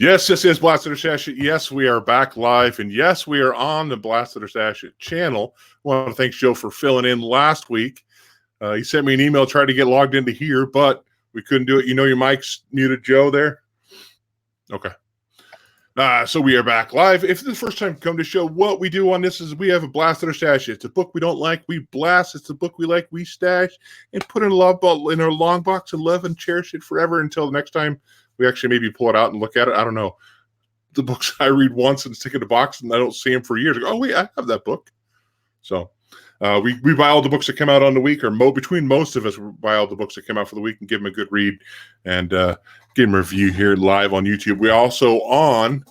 Yes, this is Blasted or Stash It. Yes, we are back live, and yes, we are on the Blasted or Stash It channel. I want to thank Joe for filling in last week. He sent me an email, tried to get logged into here, but we couldn't do it. You know your mic's muted, Joe, there? Okay. So we are back live. If this is the first time you come to the show, what we do on this is we have a Blasted or Stash It. It's a book we don't like, we blast. It's a book we like, we stash, and put in our long box and love and cherish it forever until the next time we actually maybe pull it out and look at it. I don't know. The books I read once and stick in the box and I don't see them for years. I go, oh, wait, I have that book. So we buy all the books that come out on the week, or between most of us, we buy all the books that come out for the week and give them a good read and give them a review here live on YouTube. We're also on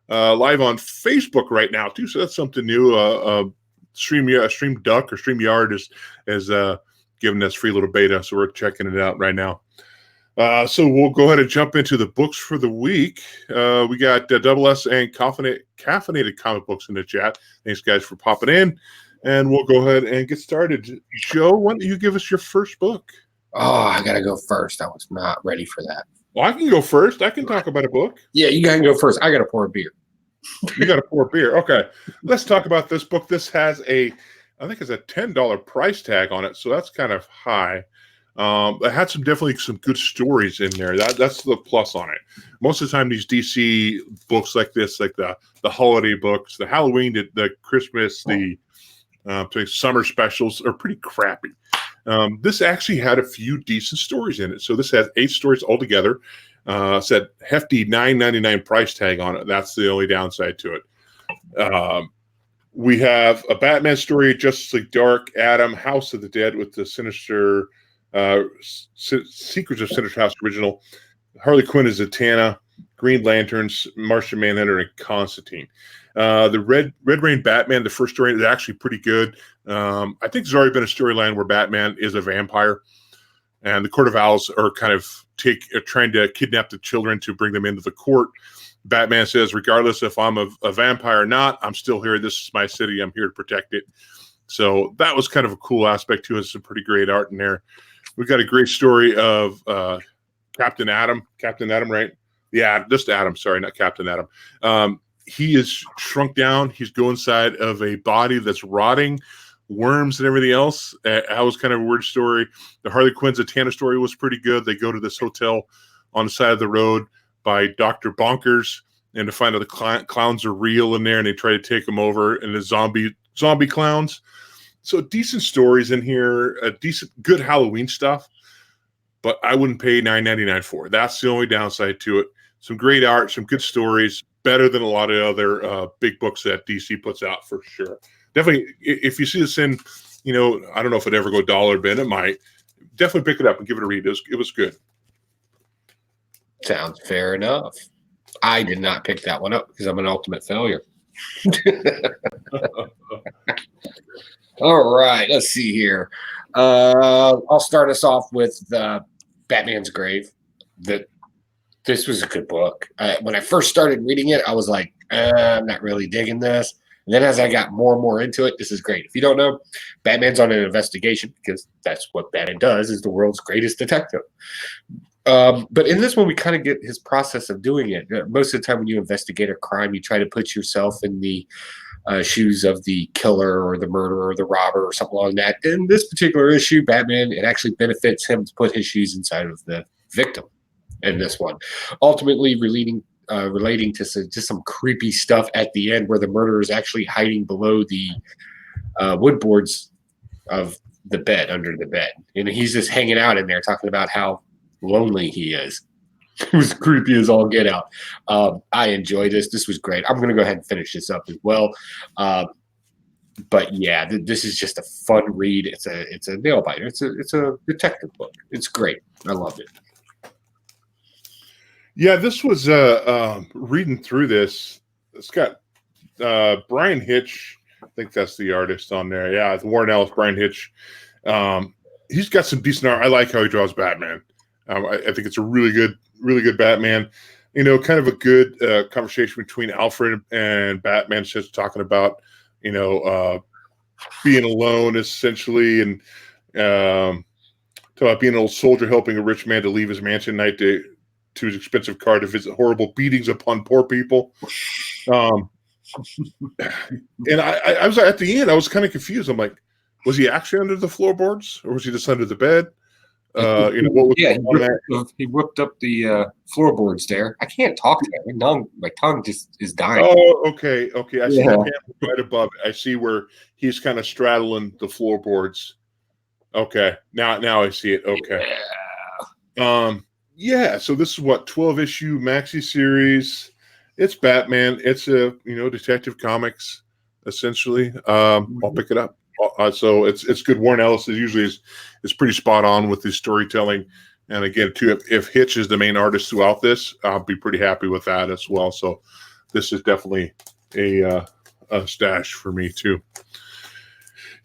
live on Facebook right now, too. So that's something new. StreamDuck or StreamYard is giving us free little beta. So we're checking it out right now. So we'll go ahead and jump into the books for the week. We got Double S and Caffeinated Comic Books in the chat. Thanks, guys, for popping in. And we'll go ahead and get started. Joe, why don't you give us your first book? Oh, I got to go first. I was not ready for that. Well, I can go first. I can talk about a book. Yeah, you got to go first. I got to pour a beer. You got to pour a beer. Okay. Let's talk about this book. This has I think it's a $10 price tag on it. So that's kind of high. It had definitely some good stories in there. That's the plus on it. Most of the time, these DC books like this, like the holiday books, the Halloween, the Christmas, the summer specials are pretty crappy. This actually had a few decent stories in it. So this has 8 stories altogether. Said hefty $9.99 price tag on it. That's the only downside to it. We have a Batman story, Justice League Dark, Adam, House of the Dead with the Sinister. Secrets of Sinister House original, Harley Quinn is Zatanna, Green Lanterns, Martian Manhunter, and Constantine. The Red Rain Batman, the first story, is actually pretty good. I think there's already been a storyline where Batman is a vampire, and the Court of Owls are kind of trying to kidnap the children to bring them into the court. Batman says, regardless if I'm a vampire or not, I'm still here. This is my city. I'm here to protect it. So that was kind of a cool aspect to it. Some pretty great art in there. We've got a great story of Captain Adam, right? Yeah, just Adam. Sorry, not Captain Adam. He is shrunk down. He's going inside of a body that's rotting, worms and everything else. That was kind of a weird story. The Harley Quinn Zatanna story was pretty good. They go to this hotel on the side of the road by Dr. Bonkers, and to find out the clowns are real in there, and they try to take them over, and the zombie clowns. So decent stories in here, good Halloween stuff, but I wouldn't pay $9.99 for it. That's the only downside to it. Some great art, some good stories, better than a lot of other big books that DC puts out for sure. Definitely, if you see this in, I don't know if it'd ever go dollar bin. It might. Definitely pick it up and give it a read. It was good. Sounds fair enough. I did not pick that one up because I'm an ultimate failure. All right, let's see here. I'll start us off with Batman's Grave. This was a good book. When I first started reading it, I was like, I'm not really digging this. And then as I got more and more into it, this is great. If you don't know, Batman's on an investigation because that's what Batman does, is the world's greatest detective. But in this one, we kind of get his process of doing it. Most of the time when you investigate a crime, you try to put yourself in the shoes of the killer or the murderer or the robber or something along that. In this particular issue, Batman, it actually benefits him to put his shoes inside of the victim in this one. Ultimately relating to some creepy stuff at the end where the murderer is actually hiding below the wood boards of the bed, under the bed. And he's just hanging out in there talking about how lonely he is. It was creepy as all get out. I enjoyed this. This was great. I'm going to go ahead and finish this up as well. But yeah, this is just a fun read. It's a nail biter. It's a detective book. It's great. I loved it. Yeah, this was reading through this. It's got Brian Hitch. I think that's the artist on there. Yeah, it's Warren Ellis, Brian Hitch. He's got some decent art. I like how he draws Batman. I think it's a really good Batman. Kind of a good conversation between Alfred and Batman, just talking about, being alone essentially, and talk about being an old soldier helping a rich man to leave his mansion night to to his expensive car to visit horrible beatings upon poor people. And I was at the end, I was kind of confused. I'm like, was he actually under the floorboards, or was he just under the bed? What was he whipped up the floorboards there. I can't talk to him. My tongue just is dying. Oh, okay. I see the panel right above it. I see where he's kind of straddling the floorboards. Okay, now I see it. Okay. Yeah. So this is what, 12-issue maxi series. It's Batman. It's a Detective Comics essentially. I'll pick it up. So it's good. Warren Ellis is pretty spot on with his storytelling. And again, too, if Hitch is the main artist throughout this, I'll be pretty happy with that as well. So this is definitely a stash for me too.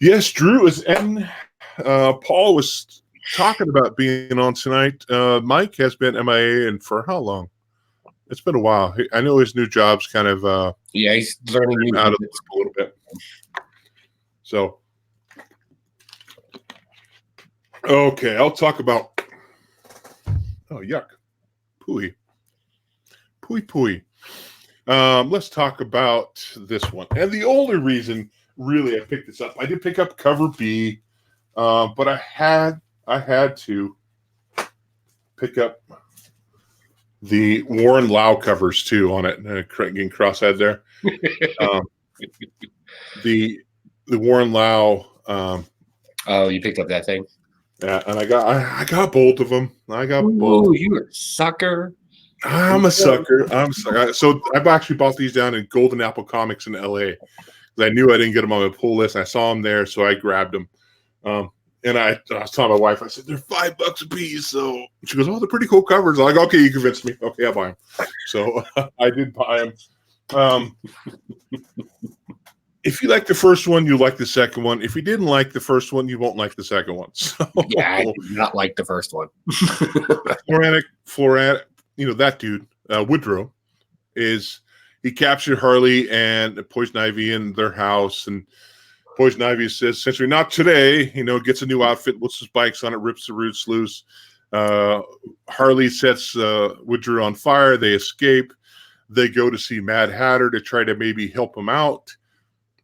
Yes, Drew is in. Paul was talking about being on tonight. Mike has been MIA, and for how long? It's been a while. I know his new job's kind of he's learning out of this a little bit. So, okay, I'll talk about. Oh, yuck, pooey. Let's talk about this one. And the only reason, really, I picked this up, I did pick up cover B, but I had to pick up the Warren Lau covers too on it. Getting cross-eyed there. The Warren Lau. Oh, you picked up that thing? Yeah, and I got both of them. Ooh, you're a sucker. I'm a sucker. So I've actually bought these down in Golden Apple Comics in LA. I knew I didn't get them on my pull list. I saw them there, so I grabbed them. And I was telling my wife, I said, they're $5 a piece. So she goes, oh, they're pretty cool covers. I'm like, okay, you convinced me. Okay, I'll buy them. So I did buy them. If you like the first one, you like the second one. If you didn't like the first one, you won't like the second one. So, yeah, I did not like the first one. Floranic, that dude, Woodrow, he captured Harley and Poison Ivy in their house, and Poison Ivy says, essentially, not today, gets a new outfit, puts his bikes on it, rips the roots loose. Harley sets Woodrow on fire. They escape. They go to see Mad Hatter to try to maybe help him out,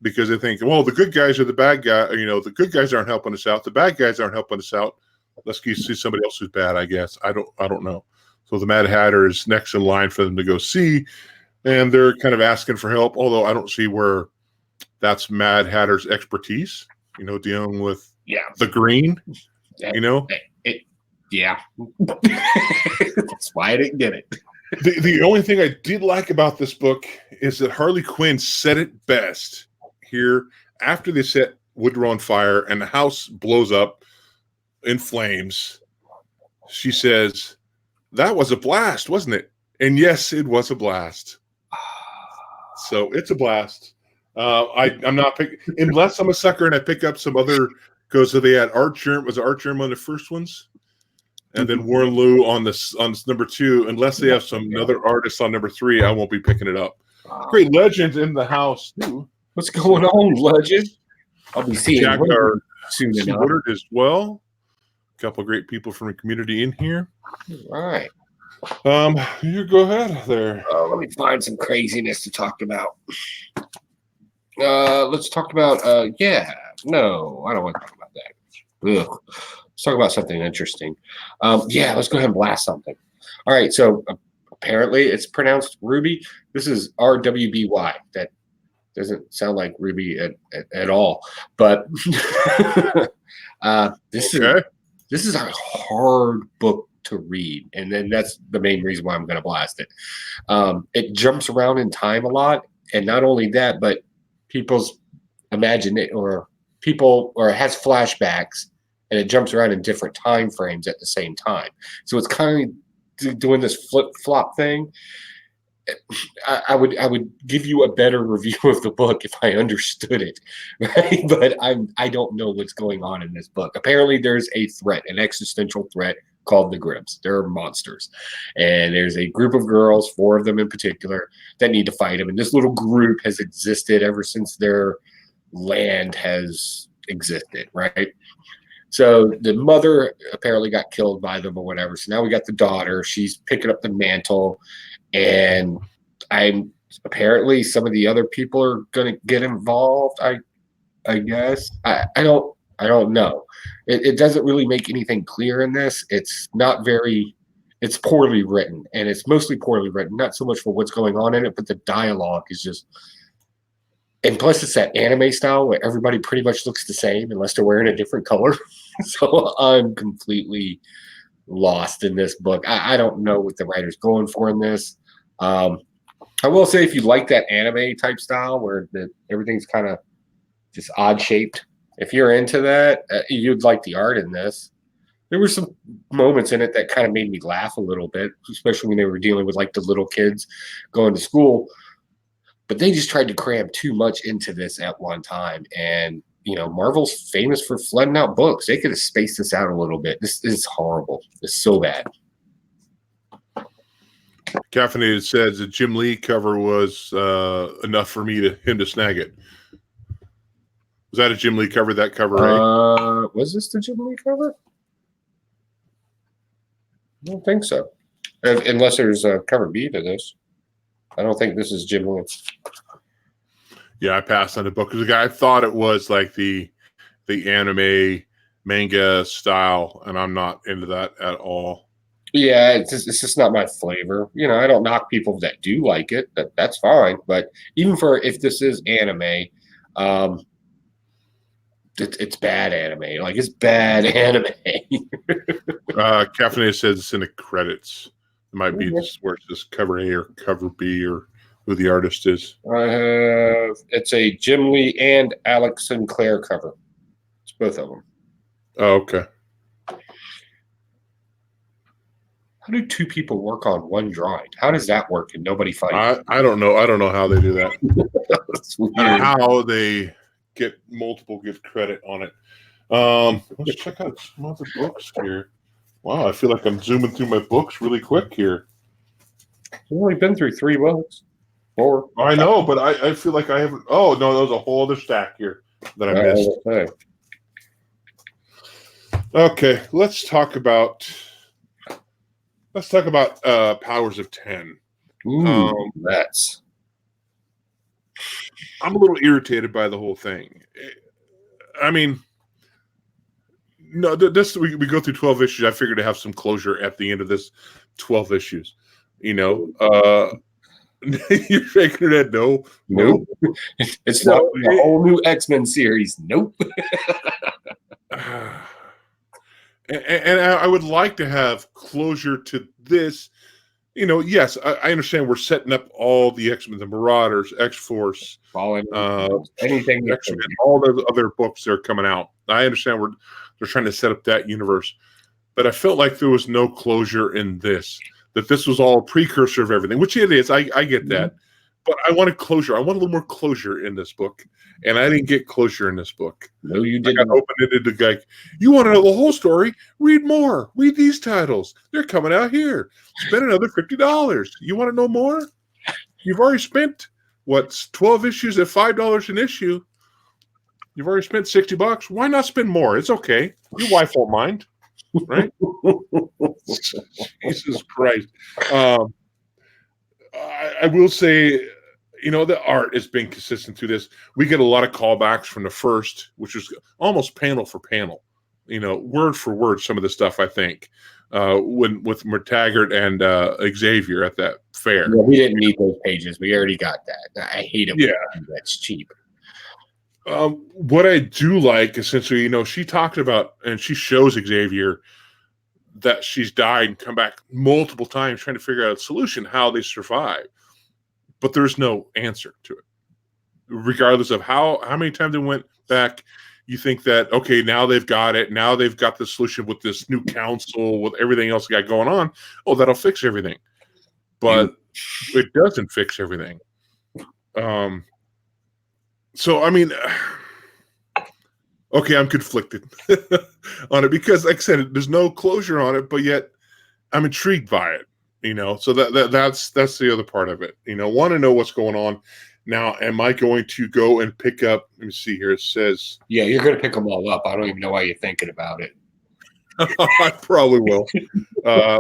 because they think, well, the good guys are the bad guy. The good guys aren't helping us out. The bad guys aren't helping us out. Let's go see somebody else who's bad, I guess. I don't know. So the Mad Hatter is next in line for them to go see, and they're kind of asking for help, although I don't see where that's Mad Hatter's expertise, dealing with the green, Yeah. That's why I didn't get it. The only thing I did like about this book is that Harley Quinn said it best here after they set Woodrow on fire and the house blows up in flames. She says, that was a blast, wasn't it? And yes, it was a blast. So it's a blast. I'm not picking, unless I'm a sucker and I pick up some other, because they had Art Germ on the first ones, and then Warren Liu on number 2. Unless they have some other artists on number 3, I won't be picking it up. Great Legends in the house too. What's going on, Legend? I'll be seeing Woodard soon enough. Woodard as well. A couple of great people from the community in here. All right. You go ahead there. Let me find some craziness to talk about. Let's talk about. No, I don't want to talk about that. Ugh. Let's talk about something interesting. Let's go ahead and blast something. All right. So apparently it's pronounced Ruby. This is RWBY. That doesn't sound like Ruby at all. But this is a hard book to read, and then that's the main reason why I'm going to blast it. It jumps around in time a lot, and not only that, but people's it has flashbacks, and it jumps around in different time frames at the same time. So it's kind of doing this flip-flop thing. I would give you a better review of the book if I understood it, right? But I don't know what's going on in this book. Apparently, there's a threat, an existential threat called the Grims. They're monsters, and there's a group of girls, 4 of them in particular, that need to fight them. And this little group has existed ever since their land has existed, right? So the mother apparently got killed by them or whatever. So now we got the daughter. She's picking up the mantle, and I'm apparently some of the other people are going to get involved. I guess I don't know. It doesn't really make anything clear in this. It's not very. It's poorly written, and it's mostly poorly written. Not so much for what's going on in it, but the dialogue is just. And plus, it's that anime style where everybody pretty much looks the same unless they're wearing a different color. So I'm completely lost in this book. I don't know what the writer's going for in this. I will say, if you like that anime type style where everything's kind of just odd shaped, if you're into that, you'd like the art in this. There were some moments in it that kind of made me laugh a little bit, especially when they were dealing with like the little kids going to school. But they just tried to cram too much into this at one time. And, Marvel's famous for flooding out books. They could have spaced this out a little bit. This is horrible. It's so bad. Caffeinated says the Jim Lee cover was enough for him to snag it. Was that a Jim Lee cover, that cover, right? Was this the Jim Lee cover? I don't think so. Unless there's a cover B to this. I don't think this is Jim Lee. Yeah, I passed on the book because I thought it was like the anime manga style, and I'm not into that at all. Yeah, it's just not my flavor. I don't knock people that do like it. That's fine. But even if this is anime, it's bad anime. Like, it's bad anime. Caffeinated says it's in the credits. It might be where it's just cover A or cover B or who the artist is. It's a Jim Lee and Alex Sinclair cover. It's both of them. Oh, okay. How do two people work on one drawing? How does that work and nobody fights? I don't know. I don't know how they do that. That's weird. How they get credit on it. Let's check out some other books here. Wow, I feel like I'm zooming through my books really quick here. We've only been through 3 books. 4. I know, but I feel like I haven't. Oh, no, there's a whole other stack here that I missed. Okay, let's talk about Powers of 10. That's. I'm a little irritated by the whole thing. I mean, no, we go through 12 issues. I figured to have some closure at the end of this 12 issues. You're shaking your head. No, nope. It's not a whole new X-Men series. Nope. And I would like to have closure to this. Yes, I understand we're setting up all the X-Men, the Marauders, X-Force, anything, X-Men, all those other books that are coming out. I understand they're trying to set up that universe, but I felt like there was no closure in this. That this was all a precursor of everything, which it is. I get that, but I wanted closure. I want a little more closure in this book, and I didn't get closure in this book. No, you didn't. I got open-ended to like, you want to know the whole story? Read more. Read these titles. They're coming out here. Spend another $50. You want to know more? You've already spent 12 issues at $5 an issue. You've already spent $60. Why not spend more? It's okay. Your wife won't mind. Right? Jesus Christ. I will say, the art has been consistent through this. We get a lot of callbacks from the first, which is almost panel for panel, word for word, some of the stuff, I think, with McTaggart and Xavier at that fair. Yeah, we didn't need those pages. We already got that. I hate it. Yeah. That's cheap. What I do like, essentially, she talked about, and she shows Xavier that she's died and come back multiple times trying to figure out a solution, how they survive. But there's no answer to it. Regardless of how many times they went back, you think that, okay, now they've got it. Now they've got the solution with this new council, with everything else they got going on. Oh, that'll fix everything. But it doesn't fix everything. So, I mean, okay, I'm conflicted on it because, like I said, there's no closure on it, but yet I'm intrigued by it, So that's the other part of it, Want to know what's going on. Now, am I going to go and pick up? Let me see here. It says Yeah, you're going to pick them all up. I don't even know why you're thinking about it. I probably will.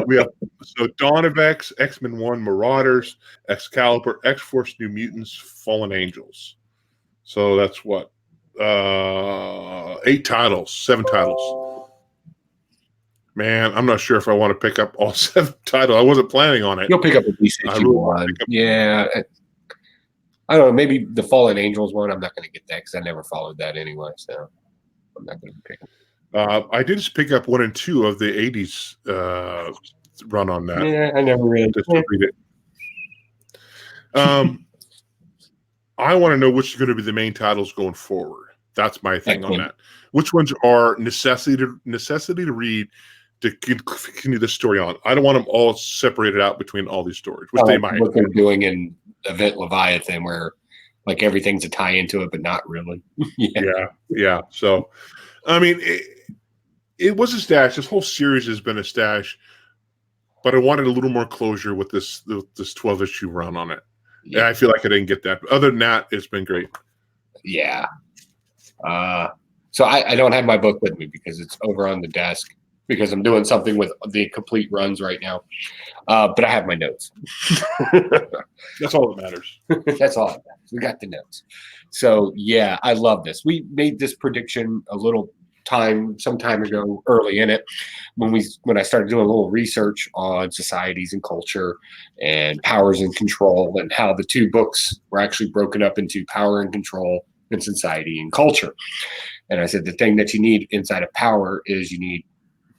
We have Dawn of X, X-Men 1, Marauders, Excalibur, X-Force, New Mutants, Fallen Angels. So that's what 8 titles, 7 titles. Man, I'm not sure if I want to pick up all 7 titles. I wasn't planning on it. You'll pick up at least issue 1. Yeah. I don't know. Maybe the Fallen Angels one. I'm not going to get that because I never followed that anyway. So I'm not going to pick them. I did just pick up 1 and 2 of the 80s run on that. Yeah, I never read it. I want to know which is going to be the main titles going forward. That's my thing on that. Which ones are necessity to read to continue the story on? I don't want them all separated out between all these stories, which they might. What they're doing in Event Leviathan, where like everything's a tie into it, but not really. Yeah. So, I mean, it was a stash. This whole series has been a stash, but I wanted a little more closure with this 12-issue run on it. Yeah. And I feel like I didn't get that. But other than that, it's been great. Yeah. So I don't have my book with me because it's over on the desk because I'm doing something with the complete runs right now. But I have my notes. That's all that matters. That's all that matters. We got the notes. So yeah, I love this. We made this prediction some time ago, early in it, when I started doing a little research on societies and culture and powers and control, and how the 2 books were actually broken up into power and control and society and culture. And I said the thing that you need inside of power is you need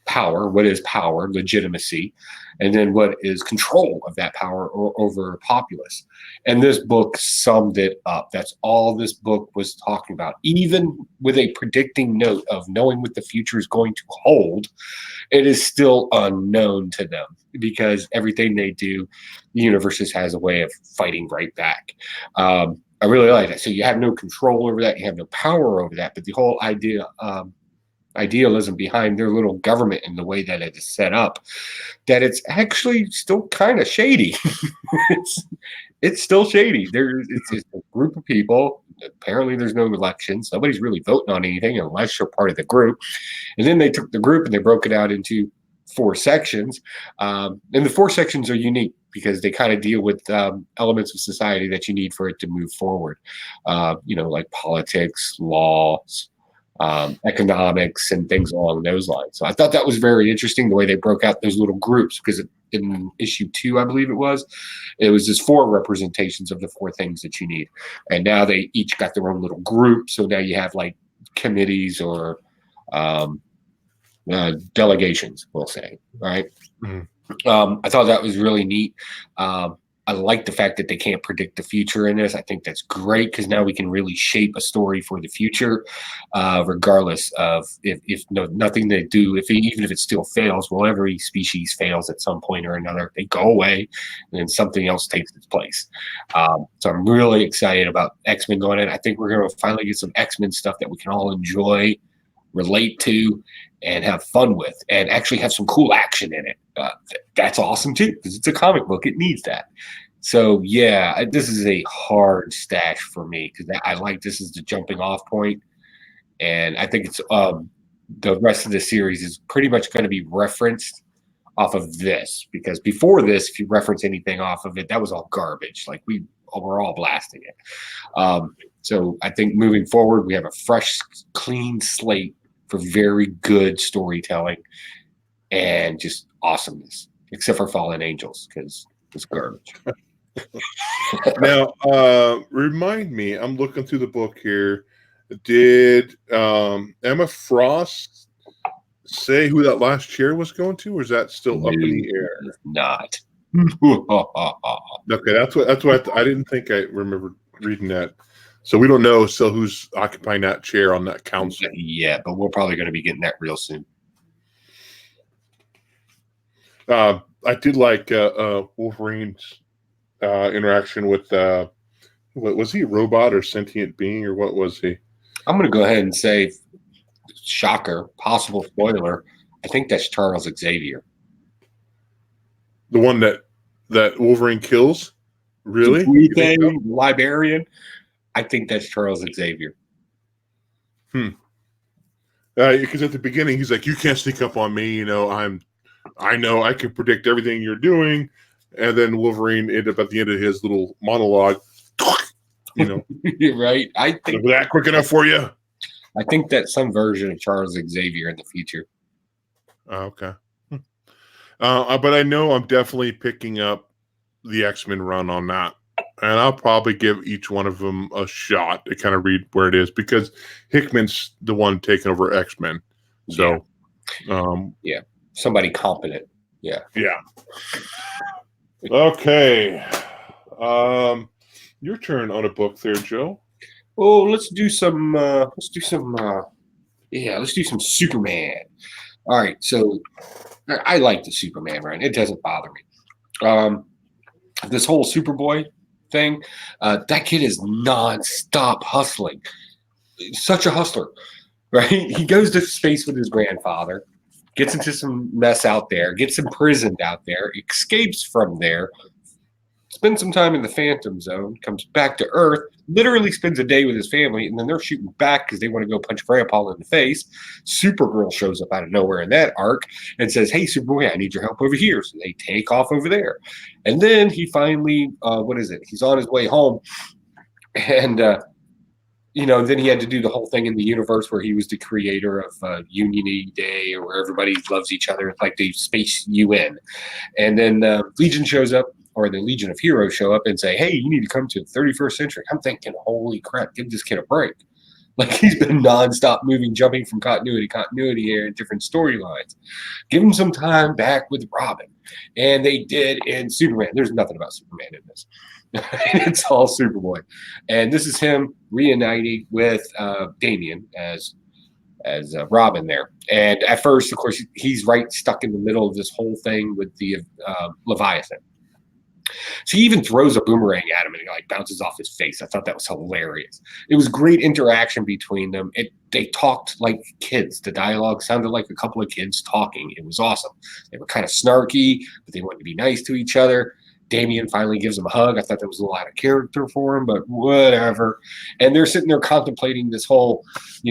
power. What is power? Legitimacy. And then what is control of that power over a populace? And this book summed it up. That's all this book was talking about. Even with a predicting note of knowing what the future is going to hold, it is still unknown to them because everything they do, the universe just has a way of fighting right back. I really like that. So you have no control over that. You have no power over that. But the whole idealism behind their little government and the way that it is set up, that it's actually still kind of shady. it's still shady. It's a group of people. Apparently there's no elections. Nobody's really voting on anything unless you're part of the group. And then they took the group and they broke it out into 4 sections. And the 4 sections are unique because they kind of deal with elements of society that you need for it to move forward. Like politics, laws, economics, and things along those lines. So I thought that was very interesting the way they broke out those little groups, because in issue 2, I believe it was just 4 representations of the 4 things that you need. And now they each got their own little group. So now you have like committees or delegations, we'll say, right? Mm-hmm. I thought that was really neat. I like the fact that they can't predict the future in this. I think that's great because now we can really shape a story for the future, regardless of if nothing they do, even if it still fails. Well, every species fails at some point or another. They go away, and then something else takes its place. So I'm really excited about X-Men going in. I think we're going to finally get some X-Men stuff that we can all enjoy, relate to, and have fun with, and actually have some cool action in it. That's awesome too, because it's a comic book. It needs that. So yeah, this is a hard stash for me because I like this is the jumping off point, and I think it's the rest of the series is pretty much going to be referenced off of this, because before this, if you reference anything off of it, that was all garbage. Like we're all blasting it. So I think moving forward, we have a fresh, clean slate for very good storytelling and just awesomeness, except for Fallen Angels, because it's garbage. Now, remind me, I'm looking through the book here. Did Emma Frost say who that last chair was going to, or is that still up in the air? Not. Okay, that's what I didn't think I remember reading that. So we don't know still who's occupying that chair on that council. Yeah, but we're probably going to be getting that real soon. I did like Wolverine's interaction with what was he, a robot or sentient being, or what was he? I'm going to go ahead and say, shocker, possible spoiler, I think that's Charles Xavier. The one that Wolverine kills? Really? The You think so? thing, librarian. I think that's Charles Xavier. Because at the beginning he's like, "You can't sneak up on me. I know I can predict everything you're doing." And then Wolverine ended up at the end of his little monologue. You're right. I think Was that quick enough for you? that's some version of Charles Xavier in the future. Oh, okay. But I know I'm definitely picking up the X-Men run on that. And I'll probably give each one of them a shot to kind of read where it is, because Hickman's the one taking over X-Men. So, Somebody competent. Yeah. Okay. Your turn on a book there, Joe. Oh, let's do some Superman. All right, so I like the Superman run. It doesn't bother me. This whole Superboy thing, that kid is nonstop hustling. Such a hustler, right? He goes to space with his grandfather, gets into some mess out there, gets imprisoned out there, escapes from there, spends some time in the Phantom Zone, comes back to Earth, literally spends a day with his family, and then they're shooting back because they want to go punch Grandpa in the face. Supergirl shows up out of nowhere in that arc and says, "Hey, Superboy, I need your help over here." So they take off over there. And then he finally, he's on his way home, and then he had to do the whole thing in the universe where he was the creator of Unity Day, or where everybody loves each other. It's like the space UN. And then Legion shows up, or the Legion of Heroes show up and say, "Hey, you need to come to the 31st century." I'm thinking, holy crap, give this kid a break. Like, he's been nonstop moving, jumping from continuity to continuity here in different storylines. Give him some time back with Robin. And they did in Superman. There's nothing about Superman in this. It's all Superboy. And this is him reuniting with Damian as Robin there. And at first, of course, he's right stuck in the middle of this whole thing with the Leviathan. So he even throws a boomerang at him and it like bounces off his face. I thought that was hilarious. It was great interaction between them. They talked like kids. The dialogue sounded like a couple of kids talking. It was awesome. They were kind of snarky, but they wanted to be nice to each other. Damian finally gives him a hug. I thought that was a little out of character for him, but whatever. And they're sitting there contemplating this whole,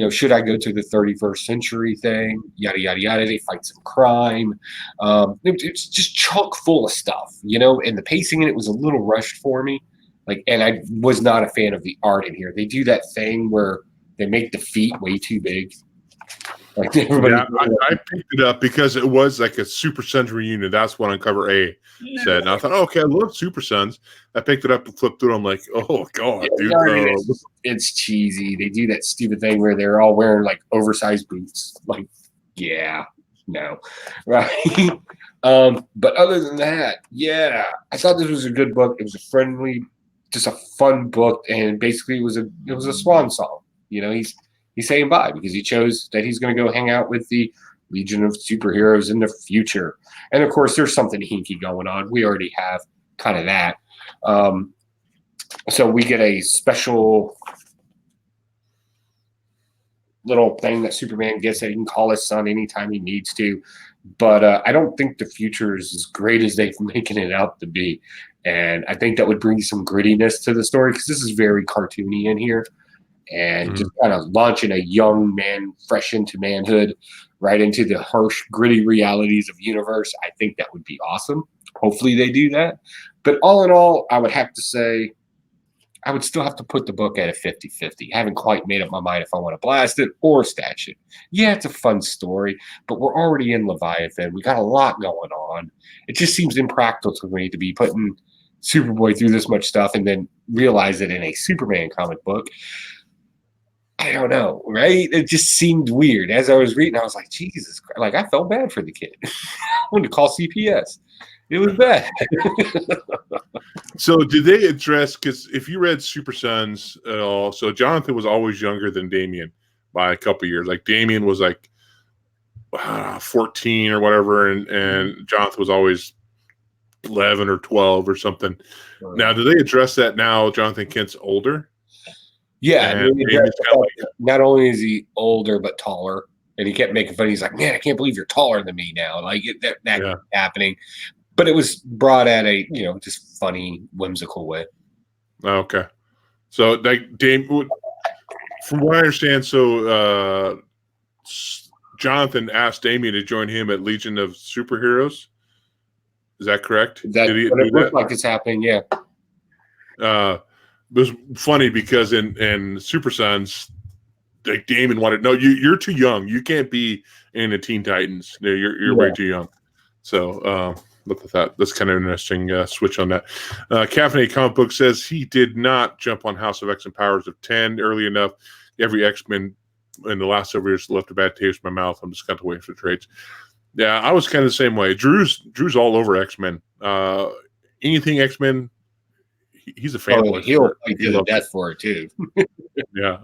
should I go to the 31st century thing? Yada, yada, yada. They fight some crime. It's just chock full of stuff, and the pacing in it was a little rushed for me. And I was not a fan of the art in here. They do that thing where they make the feet way too big. Like everybody, I picked it up because it was like a Super Sons reunion. That's what on cover A said. And I thought, okay, I love Super Sons. I picked it up and flipped through. I'm like, oh god, dude, it's cheesy. They do that stupid thing where they're all wearing like oversized boots. Like, yeah, no, right. But other than that, yeah, I thought this was a good book. It was a friendly, just a fun book, and basically it was a swan song. He's saying bye because he chose that he's going to go hang out with the Legion of Superheroes in the future. And of course, there's something hinky going on. We already have kind of that. So we get a special little thing that Superman gets that he can call his son anytime he needs to. But I don't think the future is as great as they've making it out to be. And I think that would bring some grittiness to the story because this is very cartoony in here. And just kind of launching a young man fresh into manhood right into the harsh, gritty realities of universe. I think that would be awesome. Hopefully they do that. But all in all, I would have to say I would still have to put the book at a 50-50. I haven't quite made up my mind if I want to blast it or stash it. Yeah, it's a fun story, but we're already in Leviathan. We got a lot going on. It just seems impractical to me to be putting Superboy through this much stuff and then realize it in a Superman comic book. I don't know, right? It just seemed weird. As I was reading, I was like, Jesus Christ. Like, I felt bad for the kid. I wanted to call CPS. It was bad. So did they address, because if you read Super Sons at all, so Jonathan was always younger than Damian by a couple years. Like Damian was like 14 or whatever, and Jonathan was always 11 or 12 or something. Now, do they address that now Jonathan Kent's older? Yeah, not only is he older but taller, and he kept making fun. He's like, "Man, I can't believe you're taller than me now." Like that kept happening. but it was brought at a just funny, whimsical way. Okay. So like Dame, from what I understand, so Jonathan asked Damien to join him at Legion of Superheroes. Is that correct? Did he do it looked like it's happening? Yeah. It was funny because in Super Sons, like Damon wanted, no, you're too young. You can't be in the Teen Titans. No, you're way too young. So look at that. That's kind of an interesting switch on that. Caffeinated Comic Book says he did not jump on House of X and Powers of 10 early enough. Every X-Men in the last several years left a bad taste in my mouth. I'm just kind of waiting for trades. Yeah, I was kind of the same way. Drew's all over X-Men. Anything X-Men, he's a fan. Oh, he'll fight to the death for it too. Yeah.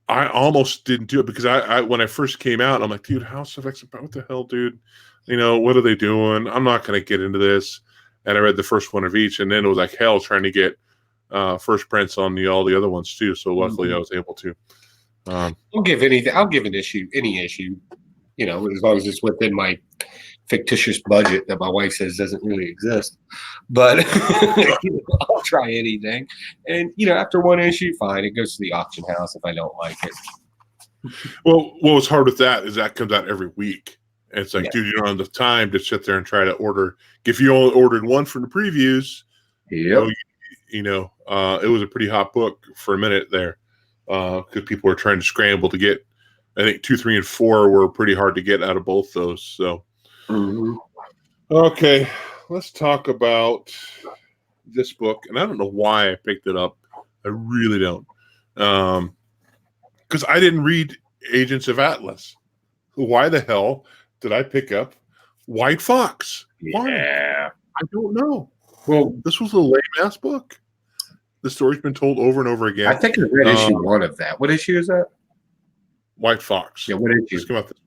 I almost didn't do it because I when I first came out, I'm like, dude, House of X, what the hell, dude? What are they doing? I'm not going to get into this. And I read the first one of each, and then it was like hell trying to get first prints on all the other ones too. So luckily, I was able to. I'll give an issue, any issue, as long as it's within my fictitious budget that my wife says doesn't really exist. But I'll try anything. And after one issue, fine, it goes to the auction house if I don't like it. Well, what's hard with that is that comes out every week. And it's like, dude, you don't have the time to sit there and try to order. If you only ordered one from the previews, it was a pretty hot book for a minute there because people were trying to scramble to get. I think 2, 3, and 4 were pretty hard to get out of both those. So, Okay, let's talk about this book. And I don't know why I picked it up. I really don't. Because I didn't read Agents of Atlas. Why the hell did I pick up White Fox? Why? Yeah. I don't know. Well, this was a lame-ass book. The story's been told over and over again. I think I read issue 1 of that. What issue is that? White Fox. Yeah, what issue? Just come out this.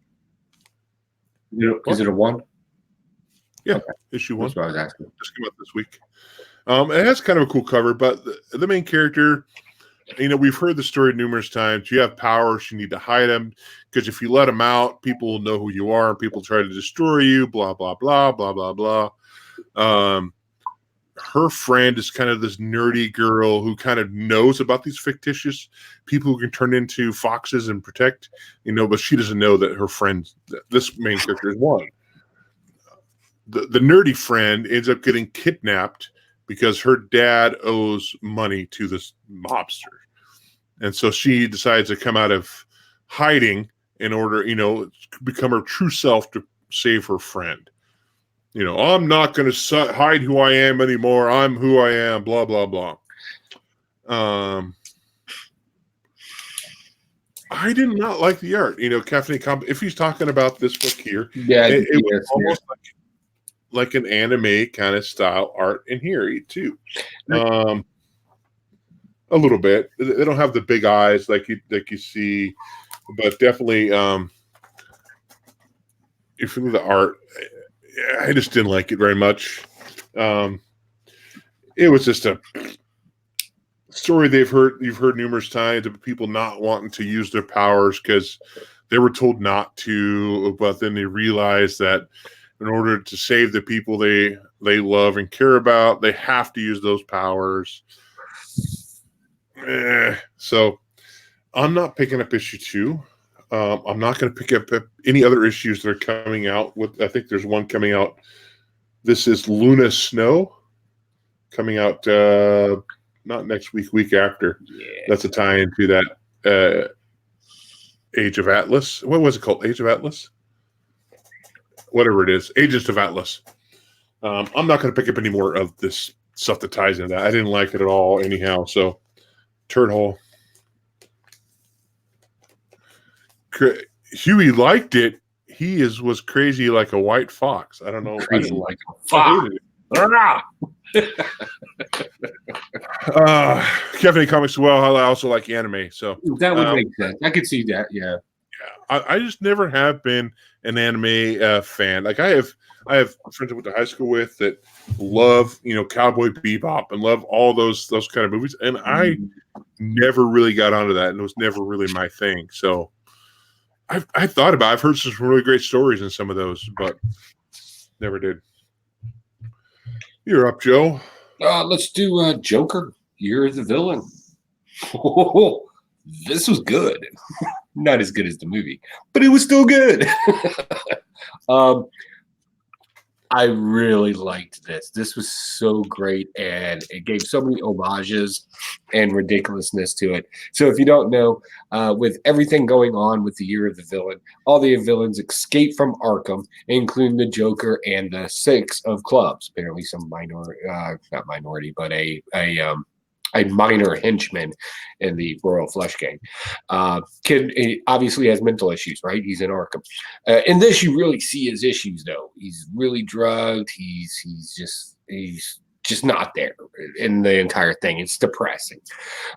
Is it a 1? Yeah, okay. Issue 1. That's what I was asking. Just came out this week. It has kind of a cool cover, but the main character, we've heard the story numerous times. You have powers, you need to hide them, because if you let them out, people will know who you are, and people try to destroy you, blah, blah, blah, blah, blah, blah. Her friend is kind of this nerdy girl who kind of knows about these fictitious people who can turn into foxes and protect, but she doesn't know that her friend, this main character, is one. The nerdy friend ends up getting kidnapped because her dad owes money to this mobster. And so she decides to come out of hiding in order, become her true self to save her friend. I'm not going to hide who I am anymore. I'm who I am, blah, blah, blah. I did not like the art. Caffeinated, if he's talking about this book here, it was almost like an anime kind of style art in here too. A little bit. They don't have the big eyes like you see, but definitely if you look at the art, I just didn't like it very much. It was just a story you've heard numerous times of people not wanting to use their powers because they were told not to, but then they realized that in order to save the people they love and care about, they have to use those powers. So I'm not picking up issue 2. I'm not going to pick up any other issues that are coming out. I think there's one coming out. This is Luna Snow coming out not next week after. Yeah. That's a tie into that Age of Atlas. What was it called? Age of Atlas? Whatever it is. Agents of Atlas. I'm not going to pick up any more of this stuff that ties into that. I didn't like it at all anyhow. So, turd hole. Huey liked it. He was crazy like a white fox. I don't know. Crazy like a fox. Caffeinated Comics. Well, I also like anime, so that would make sense. I could see that. Yeah. I just never have been an anime fan. Like I have friends I went to high school with that love Cowboy Bebop and love all those kind of movies, and I never really got onto that, and it was never really my thing. So. I've thought about it. I've heard some really great stories in some of those, but Never did. You're up, Joe. Let's do Joker. You're the villain. This was good. Not as good as the movie, but it was still good. I really liked this. This was so great, and it gave so many homages and ridiculousness to it. So if you don't know, with everything going on with the Year of the Villain, all the villains escape from Arkham, including the Joker and the Six of Clubs. Apparently some not minority, but a minor henchman in the Royal Flush Gang. Kid obviously has mental issues, right? He's in Arkham. In this, you really see his issues, though. He's really drugged. He's just not there in the entire thing. It's depressing.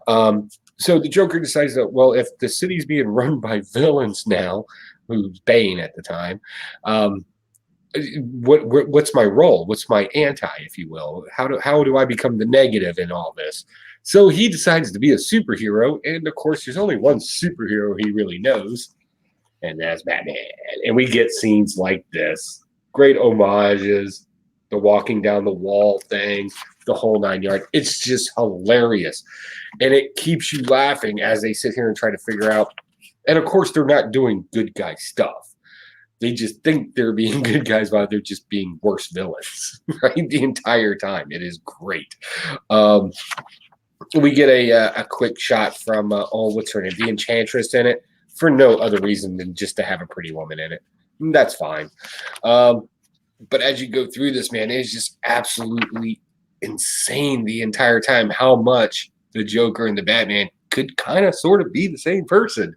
So the Joker decides that, well, if the city's being run by villains now, who's Bane at the time, what's my role? What's my anti, if you will? How do I become the negative in all this? So he decides to be a superhero, and of course, there's only one superhero he really knows, and that's Batman. And we get scenes like this, great homages, the walking down the wall thing, the whole 9 yards. It's just hilarious, and it keeps you laughing as they sit here and try to figure out. And of course, they're not doing good guy stuff. They just think they're being good guys while they're just being worse villains, right? The entire time. It is great. We get a quick shot from, what's her name? The Enchantress in it, for no other reason than just to have a pretty woman in it. That's fine. But as you go through this, man, it's just absolutely insane the entire time how much the Joker and the Batman could kind of sort of be the same person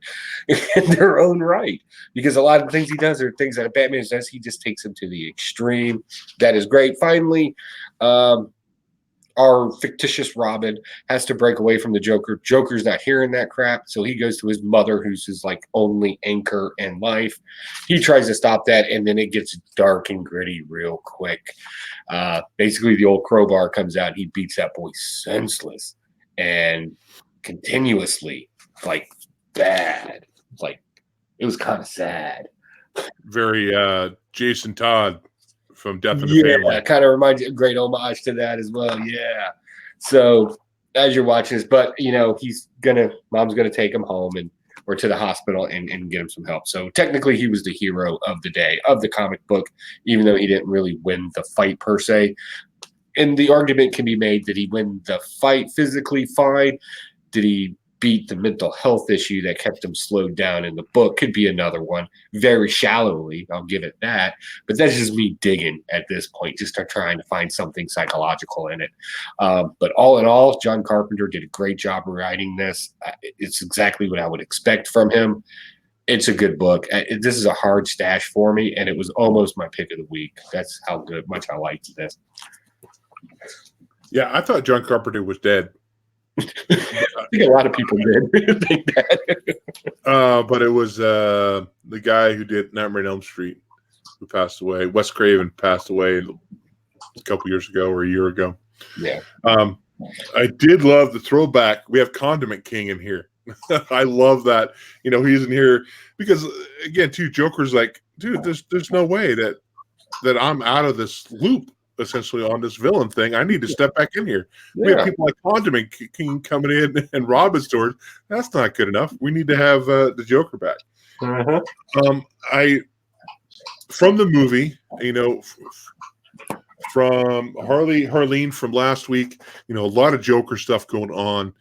in their own right, because a lot of the things he does are things that Batman does. He just takes them to the extreme. That is great. Finally, our fictitious Robin has to break away from the Joker. Joker's not hearing that crap, so he goes to his mother, who's his like only anchor in life. He tries to stop that, and then it gets dark and gritty real quick. Basically, the old crowbar comes out. He beats that boy senseless and continuously, like bad. Like it was kind of sad. Very Jason Todd from Death in the Family. Yeah, kind of reminds you, a great homage to that as well. Yeah. So as you're watching this, but mom's gonna take him home or to the hospital and get him some help. So technically he was the hero of the day of the comic book, even though he didn't really win the fight per se. And the argument can be made, did he win the fight physically fine? Did he beat the mental health issue that kept him slowed down in the book? Could be another one. Very shallowly, I'll give it that. But that's just me digging at this point, just trying to find something psychological in it. But all in all, John Carpenter did a great job writing this. It's exactly what I would expect from him. It's a good book. This is a hard stash for me, and it was almost my pick of the week. That's how much I liked this. Yeah, I thought John Carpenter was dead. I think a lot of people did think that. But it was the guy who did Nightmare on Elm Street who passed away. Wes Craven passed away a couple years ago or a year ago. Yeah. I did love the throwback. We have Condiment King in here. I love that. He's in here because, again, too, Joker's like, dude, there's no way that I'm out of this loop. Essentially on this villain thing, I need to step back in here. Yeah. We have people like Condiment King coming in and robbing stores. That's not good enough. We need to have the Joker back. Uh-huh. From the movie, from Harleen from last week, a lot of Joker stuff going on.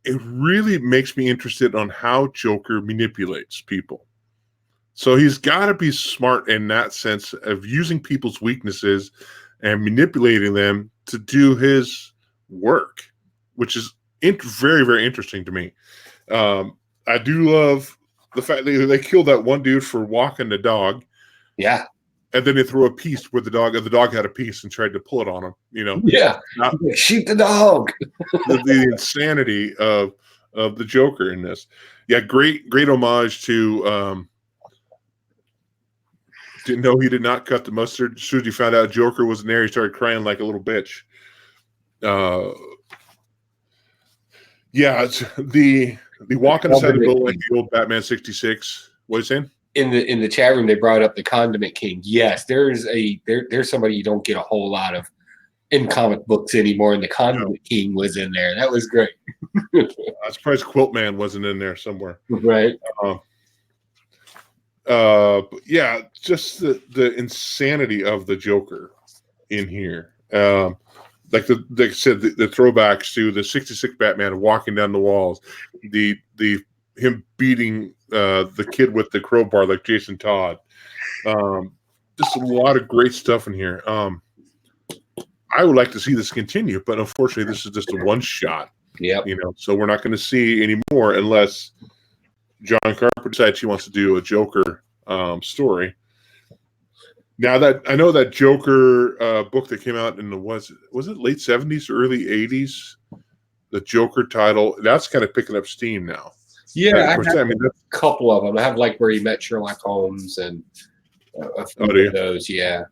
It really makes me interested on how Joker manipulates people. So he's got to be smart in that sense of using people's weaknesses and manipulating them to do his work, which is very, very interesting to me. I do love the fact that they killed that one dude for walking the dog. Yeah. And then they threw a piece where the dog had a piece and tried to pull it on him, Yeah. Shoot the dog. the insanity of the Joker in this. Yeah, great homage to didn't know he did not cut the mustard. As soon as he found out Joker wasn't there, he started crying like a little bitch. Yeah, it's the walk on the side of the building like the old Batman 66. What are you saying? in the chat room they brought up the Condiment King. Yes, there's somebody you don't get a whole lot of in comic books anymore, and the Condiment King was in there. That was great. I'm surprised Quilt Man wasn't in there somewhere. Right. But yeah, just the insanity of the Joker in here. Like I said, the throwbacks to the '66 Batman walking down the walls, the him beating the kid with the crowbar like Jason Todd. Just a lot of great stuff in here. I would like to see this continue, but unfortunately, this is just a one shot. Yeah, so we're not going to see any more unless John Carpenter decides he wants to do a Joker story. Now that I know that Joker book that came out in the was it late 70s, early 80s, the Joker title, that's kind of picking up steam now. Yeah, I have a couple of them. I have like Where He Met Sherlock Holmes and a few of those. Yeah.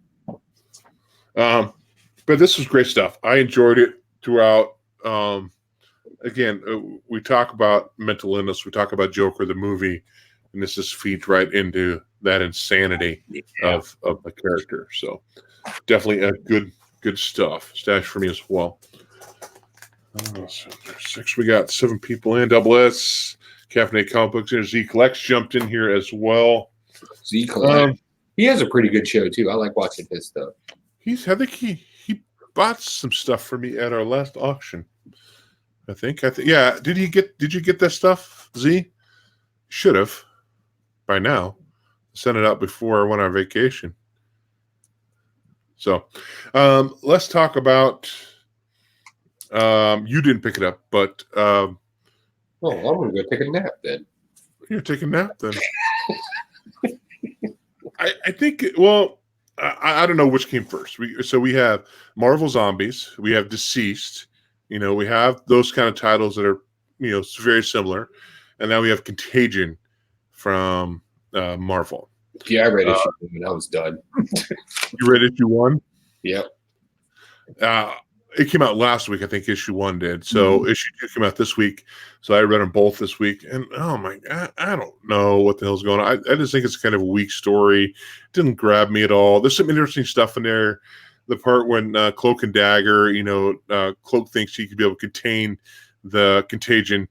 But this was great stuff. I enjoyed it throughout. Again, we talk about mental illness. We talk about Joker, the movie, and this just feeds right into that insanity of the character. So definitely a good stuff. Stash for me as well. So there's 6. We got 7 people in. Double S, Caffeinated Comic Books. There's Z Collects jumped in here as well. Z Collects. He has a pretty good show too. I like watching his stuff. I think he bought some stuff for me at our last auction. I think. Yeah. Did you get that stuff, Z? Should have by now. Sent it out before I went on vacation. So let's talk about you didn't pick it up, but I'm gonna go take a nap then. You're taking a nap then. I think I don't know which came first. We have Marvel Zombies, we have Deceased, we have those kind of titles that are very similar, and now we have Contagion from Marvel. Yeah, I read issue 1 and I was done. You read issue 1? Yep. It came out last week, I think issue 1 did. So issue 2 came out this week. So I read them both this week. And oh my God, I don't know what the hell's going on. I just think it's kind of a weak story. It didn't grab me at all. There's some interesting stuff in there. The part when Cloak and Dagger, Cloak thinks he could be able to contain the contagion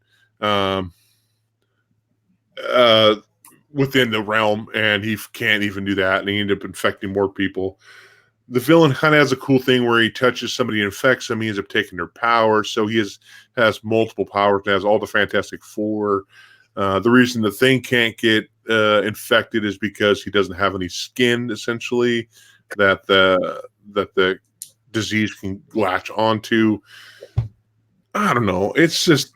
within the realm, and he can't even do that, and he ended up infecting more people. The villain kind of has a cool thing where he touches somebody and infects them. He ends up taking their power, so he has multiple powers and has all the Fantastic Four. The reason the Thing can't get infected is because he doesn't have any skin, essentially, that the disease can latch onto. I don't know. It's just...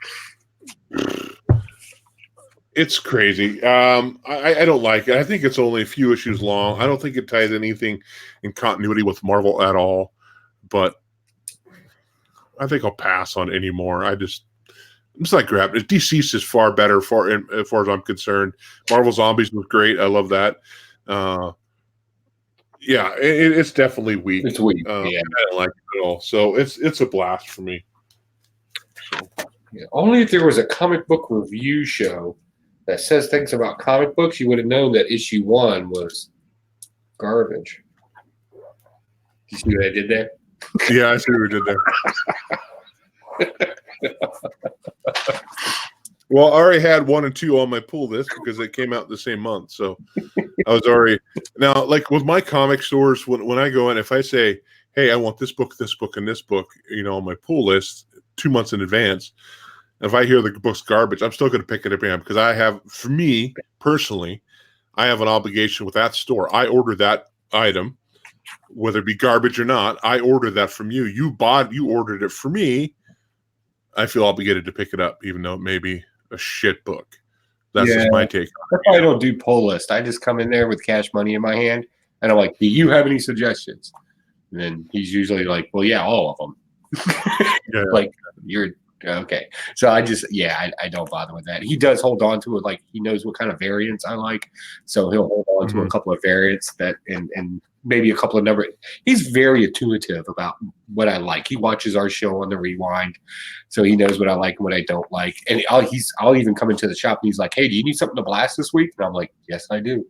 It's crazy. I don't like it. I think it's only a few issues long. I don't think it ties anything in continuity with Marvel at all. But I think I'll pass on any more. I'm just not grabbing it. Deceased is far better as far as I'm concerned. Marvel Zombies was great. I love that. Yeah, it's definitely weak. It's weak. Yeah, I don't like it at all. So it's a blast for me. So. Yeah, only if there was a comic book review show that says things about comic books, you would have known that issue 1 was garbage. You see what I did there? Yeah, I see what we did there. Well, I already had 1 and 2 on my pull list because they came out the same month. So I was already now, like with my comic stores, when I go in, if I say, hey, I want this book, and this book, on my pull list 2 months in advance. If I hear the book's garbage, I'm still going to pick it up because for me personally, I have an obligation with that store. I order that item, whether it be garbage or not. I ordered that from you. You ordered it for me. I feel obligated to pick it up, even though it may be a shit book. That's just my take. That's why I don't do pull list. I just come in there with cash money in my hand, and I'm like, do you have any suggestions? And then he's usually like, well, yeah, all of them. Yeah. Like, you're okay. So I don't bother with that. He does hold on to it. Like, he knows what kind of variants I like. So he'll hold on to a couple of variants that, and maybe a couple of number. He's very intuitive about what I like. He watches our show on the Rewind, so he knows what I like and what I don't like. And I'll even come into the shop and he's like, "Hey, do you need something to blast this week?" And I'm like, "Yes, I do."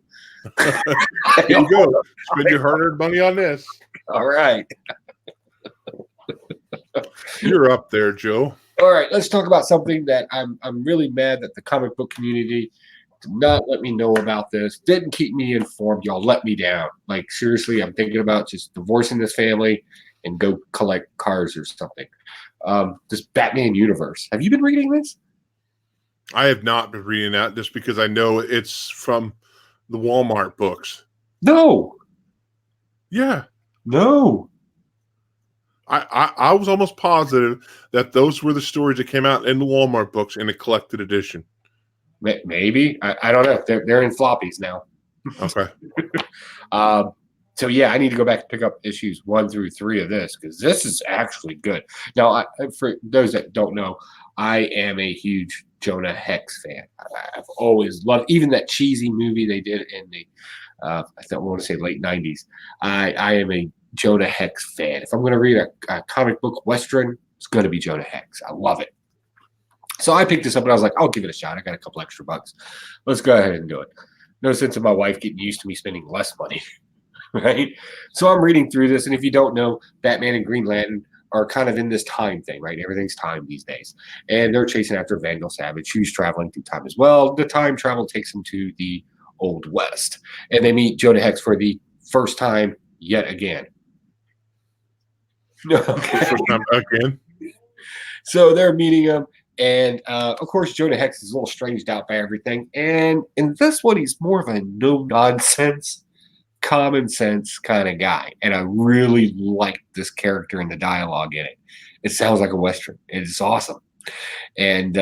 There you go. Spend your hard-earned money on this. All right. You're up there, Joe. All right, let's talk about something that I'm really mad that the comic book community did not let me know about this. Didn't keep me informed. Y'all let me down. Like seriously, I'm thinking about just divorcing this family and go collect cars or something. This Batman universe. Have you been reading this? I have not been reading that just because I know it's from the Walmart books. No. Yeah. No. I was almost positive that those were the stories that came out in the Walmart books in a collected edition. Maybe. I don't know. They're in floppies now. Okay. So yeah, I need to go back and pick up issues 1 through 3 of this because this is actually good. Now, for those that don't know, I am a huge Jonah Hex fan. I've always loved even that cheesy movie they did in the I don't want to say late 90s. I am a Jonah Hex fan. If I'm going to read a comic book Western, it's going to be Jonah Hex. I love it. So I picked this up and I was like, I'll give it a shot. I got a couple extra bucks. Let's go ahead and do it. No sense in my wife getting used to me spending less money. Right? So I'm reading through this, and if you don't know, Batman and Green Lantern are kind of in this time thing, right? Everything's time these days. And they're chasing after Vandal Savage, who's traveling through time as well. The time travel takes them to the Old West. And they meet Jonah Hex for the first time yet again. Okay. First time again. So they're meeting him. And of course, Jonah Hex is a little stranged out by everything. And in this one, he's more of a no-nonsense, common sense kind of guy. And I really like this character and the dialogue in it. It sounds like a Western. It's awesome. And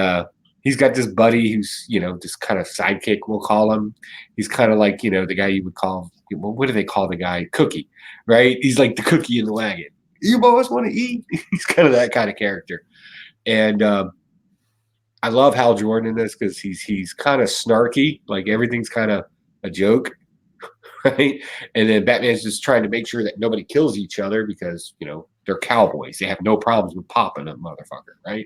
he's got this buddy who's, this kind of sidekick, we'll call him. He's kind of like, the guy you would call, what do they call the guy? Cookie, right? He's like the cookie in the wagon. You boys want to eat? He's kind of that kind of character. And I love Hal Jordan in this because he's kind of snarky. Like everything's kind of a joke. Right. And then Batman's just trying to make sure that nobody kills each other because, they're cowboys. They have no problems with popping a motherfucker. Right.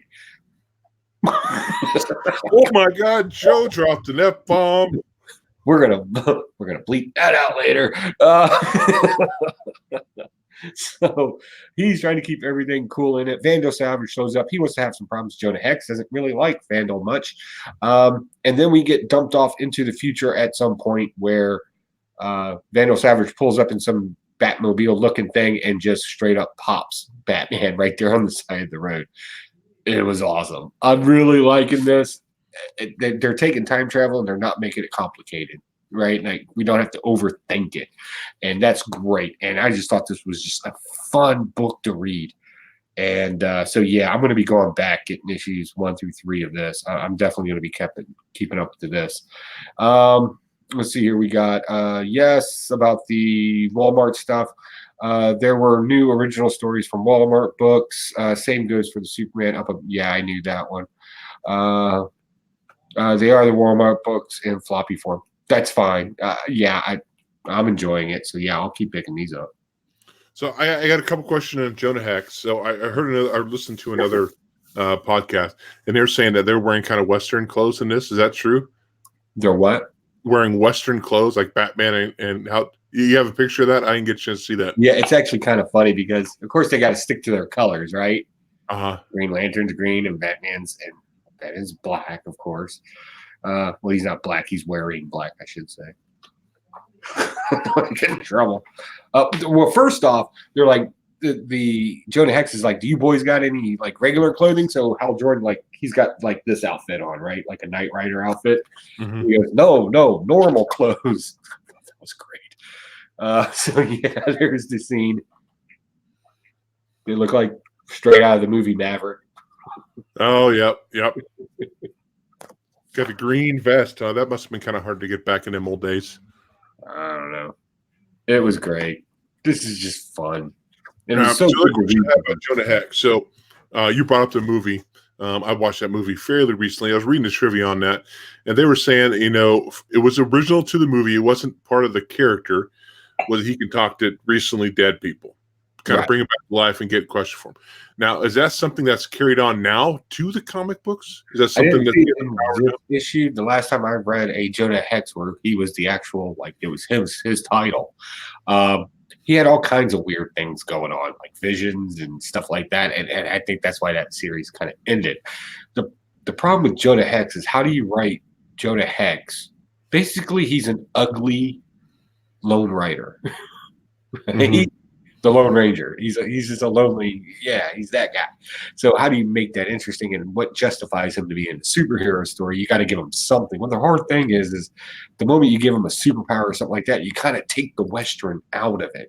Oh my God. Joe dropped an F-bomb. We're gonna bleep that out later. So he's trying to keep everything cool in it. Vandal Savage shows up. He wants to have some problems. Jonah Hex doesn't really like Vandal much. And then we get dumped off into the future at some point where Vandal Savage pulls up in some Batmobile looking thing and just straight up pops Batman right there on the side of the road. It was awesome. I'm really liking this. They're taking time travel and they're not making it complicated. Right? Like we don't have to overthink it. And that's great. And I just thought this was just a fun book to read. And so, yeah, I'm going to be going back, getting issues 1 through 3 of this. I'm definitely going to be keeping up to this. Let's see here. We got, yes, about the Walmart stuff. There were new original stories from Walmart books. Same goes for the Superman. Yeah, I knew that one. They are the Walmart books in floppy form. That's fine. I'm enjoying it. So yeah, I'll keep picking these up. So I got a couple questions on Jonah Hex. So I listened to another podcast, and they're saying that they're wearing kind of Western clothes in this. Is that true? They're what? Wearing Western clothes like Batman and how you have a picture of that? I didn't get a chance to see that. Yeah, it's actually kind of funny because of course they got to stick to their colors, right? Green Lantern's green and Batman's black, of course. Well, he's not black. He's wearing black, I should say. I get in trouble. Well, first off, they're like, the Jonah Hex is like, do you boys got any like regular clothing? So Hal Jordan, like, he's got like this outfit on, right? Like a Knight Rider outfit. Mm-hmm. He goes, no, normal clothes. That was great. So yeah, there's the scene. They look like straight out of the movie Maverick. Oh, yep. Got a green vest. That must have been kind of hard to get back in them old days. I don't know. It was great. This is just fun. And it's so good to read about Jonah Hex. So you brought up the movie. I watched that movie fairly recently. I was reading the trivia on that, and they were saying, it was original to the movie. It wasn't part of the character, whether he can talk to recently dead people, kind of bring them back to life and get a question for him. Now, is that something that's carried on now to the comic books? Is that something that's issued? The last time I read a Jonah Hex where he was the actual, like, it was his title. He had all kinds of weird things going on, like visions and stuff like that. And I think that's why that series kind of ended. The problem with Jonah Hex is, how do you write Jonah Hex? Basically, he's an ugly lone rider. Mm-hmm. The Lone Ranger. He's just a lonely, he's that guy. So how do you make that interesting, and what justifies him to be in a superhero story? You got to give him something. Well, the hard thing is the moment you give him a superpower or something like that, you kind of take the Western out of it.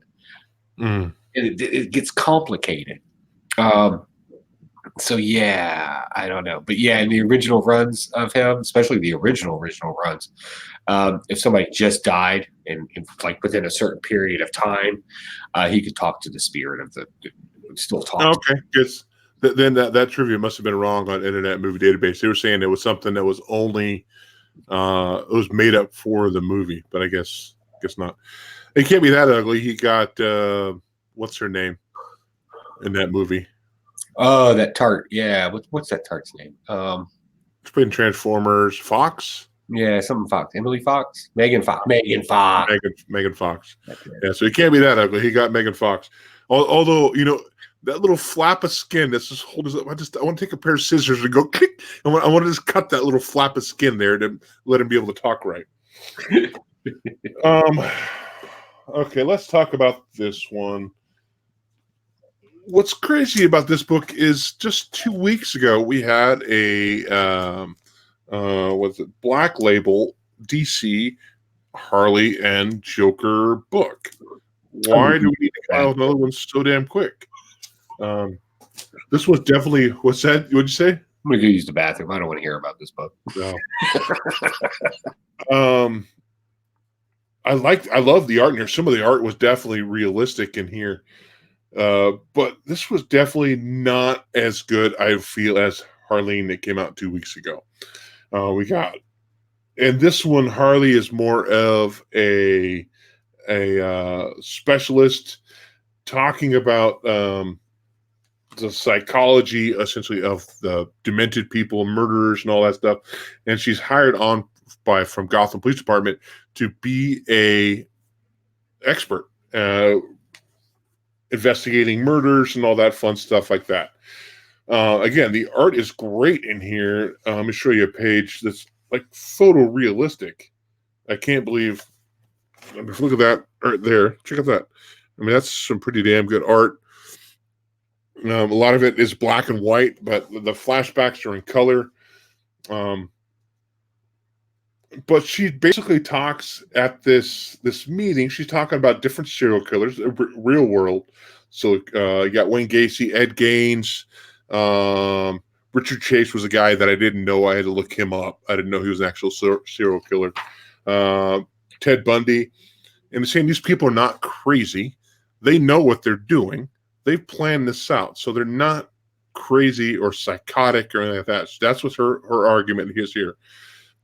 And it gets complicated. So I don't know, but in the original runs of him, especially the original runs, if somebody just died and like within a certain period of time, he could talk to the spirit of still talk. Okay, because then that trivia must have been wrong on Internet Movie Database. They were saying it was something that was only it was made up for the movie, but I guess not. It can't be that ugly. He got what's her name in that movie? Oh, that tart. Yeah. What's that tart's name? It's been Transformers. Fox? Yeah, something Fox. Emily Fox? Megan Fox. Megan Fox. Yeah, so he can't be that ugly. He got Megan Fox. Although, that little flap of skin that's just holding up. I want to take a pair of scissors and go click. I want to just cut that little flap of skin there to let him be able to talk right. Okay, let's talk about this one. What's crazy about this book is just 2 weeks ago we had a Black Label DC Harley and Joker book. Why do we need to come out with another one so damn quick? This was definitely, what's that? What'd you say? I'm gonna go use the bathroom. I don't want to hear about this book. No. I love the art in here. Some of the art was definitely realistic in here. But this was definitely not as good, I feel, as Harleen that came out 2 weeks ago. And this one, Harley is more of a specialist talking about the psychology, essentially, of the demented people, murderers, and all that stuff. And she's hired on from Gotham Police Department to be a expert. Investigating murders and all that fun stuff like that. Again, the art is great in here. Let me show you a page that's like photorealistic. I can't believe. Look at that art there. Check out that. I mean, that's some pretty damn good art. A lot of it is black and white, but the flashbacks are in color. But she basically talks at this meeting. She's talking about different serial killers, real world. So you got Wayne Gacy, Ed Gaines, Richard Chase was a guy that I didn't know. I had to look him up. I didn't know he was an actual serial killer. Ted Bundy. And they're saying these people are not crazy. They know what they're doing. They've planned this out. So they're not crazy or psychotic or anything like that. So that's what her argument is here.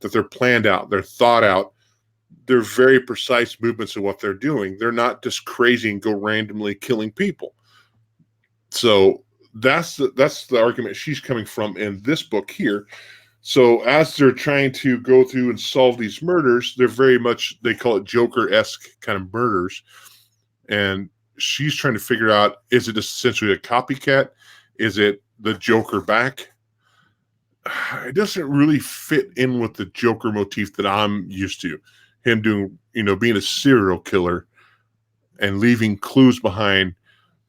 That they're planned out, they're thought out, they're very precise movements of what they're doing. They're not just crazy and go randomly killing people. So that's the argument she's coming from in this book here. So as they're trying to go through and solve these murders, they're very much, they call it Joker-esque kind of murders. And she's trying to figure out, is it essentially a copycat? Is it the Joker back? It doesn't really fit in with the Joker motif that I'm used to. Him doing, being a serial killer and leaving clues behind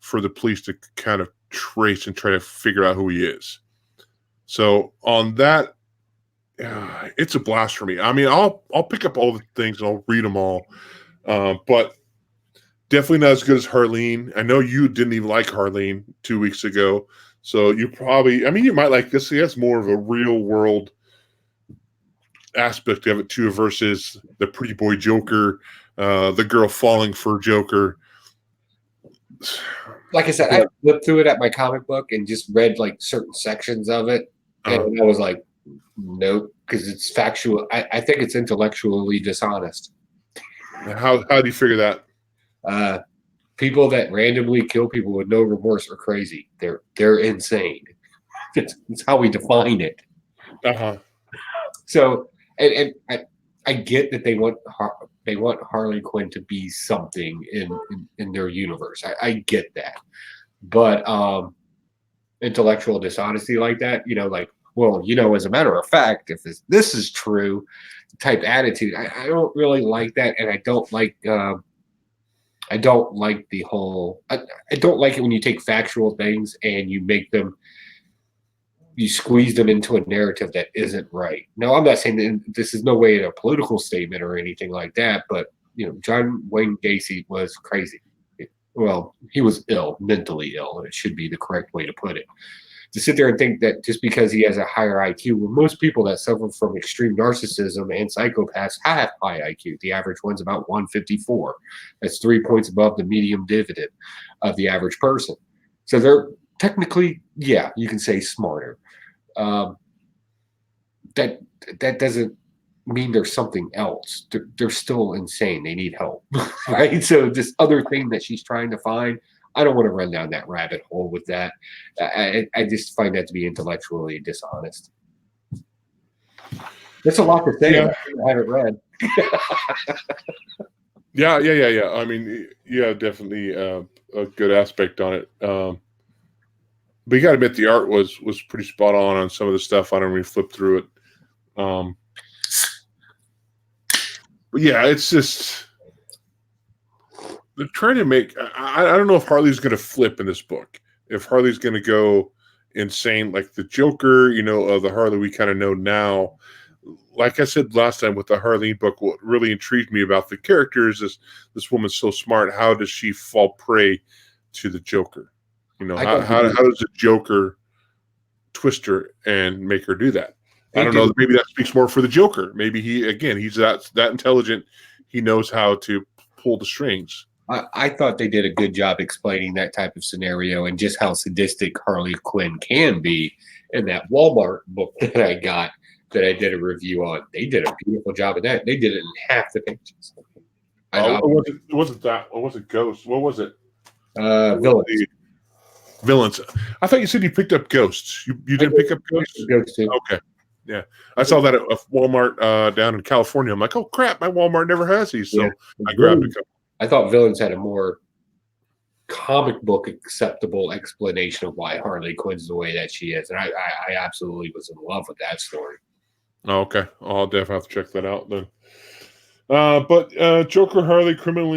for the police to kind of trace and try to figure out who he is. So on that, it's a blast for me. I mean, I'll pick up all the things and I'll read them all, but definitely not as good as Harleen. I know you didn't even like Harleen 2 weeks ago. So you might like this. He has more of a real world aspect of it too, versus the pretty boy Joker, the girl falling for Joker. Like I said, I flipped through it at my comic book and just read like certain sections of it. And I was like, nope, because it's factual. I think it's intellectually dishonest. How do you figure that? People that randomly kill people with no remorse are crazy. They're insane. It's how we define it. Uh-huh. So, and I get that they want Harley Quinn to be something in their universe. I get that, but intellectual dishonesty like that, like, well, as a matter of fact, if this is true, type attitude, I don't really like that, and I don't like the whole. I don't like it when you take factual things and you squeeze them into a narrative that isn't right. Now, I'm not saying that this is no way a political statement or anything like that, but John Wayne Gacy was crazy. Well, he was mentally ill, and it should be the correct way to put it. To sit there and think that just because he has a higher IQ, well, most people that suffer from extreme narcissism and psychopaths have high IQ. The average one's about 154. That's 3 points above the medium dividend of the average person. So they're technically, yeah, you can say smarter. That doesn't mean there's something else. They're still insane. They need help, right? So this other thing that she's trying to find, I don't want to run down that rabbit hole with that. I just find that to be intellectually dishonest. That's a lot to say. Yeah. I haven't read. Yeah. I mean, yeah, definitely a good aspect on it. But you got to admit the art was pretty spot on some of the stuff. I don't really flip through it. But yeah, it's just they're trying to make. I don't know if Harley's going to flip in this book. If Harley's going to go insane like the Joker, the Harley we kind of know now. Like I said last time with the Harleen book, what really intrigued me about the characters is this woman's so smart. How does she fall prey to the Joker? How does the Joker twist her and make her do that? I don't know. Maybe that speaks more for the Joker. Maybe he's that intelligent. He knows how to pull the strings. I thought they did a good job explaining that type of scenario and just how sadistic Harley Quinn can be in that Walmart book that I got, that I did a review on. They did a beautiful job of that. They did it in half the pages. It wasn't that. What was it? Ghost. What was it? Villains. Villains. I thought you said you picked up Ghosts. You didn't pick up Ghosts? Ghosts too. Okay. Yeah. I saw that at Walmart down in California. I'm like, oh, crap, my Walmart never has these. So I grabbed a couple. I thought Villains had a more comic book acceptable explanation of why Harley Quinn's the way that she is. And I absolutely was in love with that story. Oh, okay. I'll definitely have to check that out then. But Joker, Harley, criminal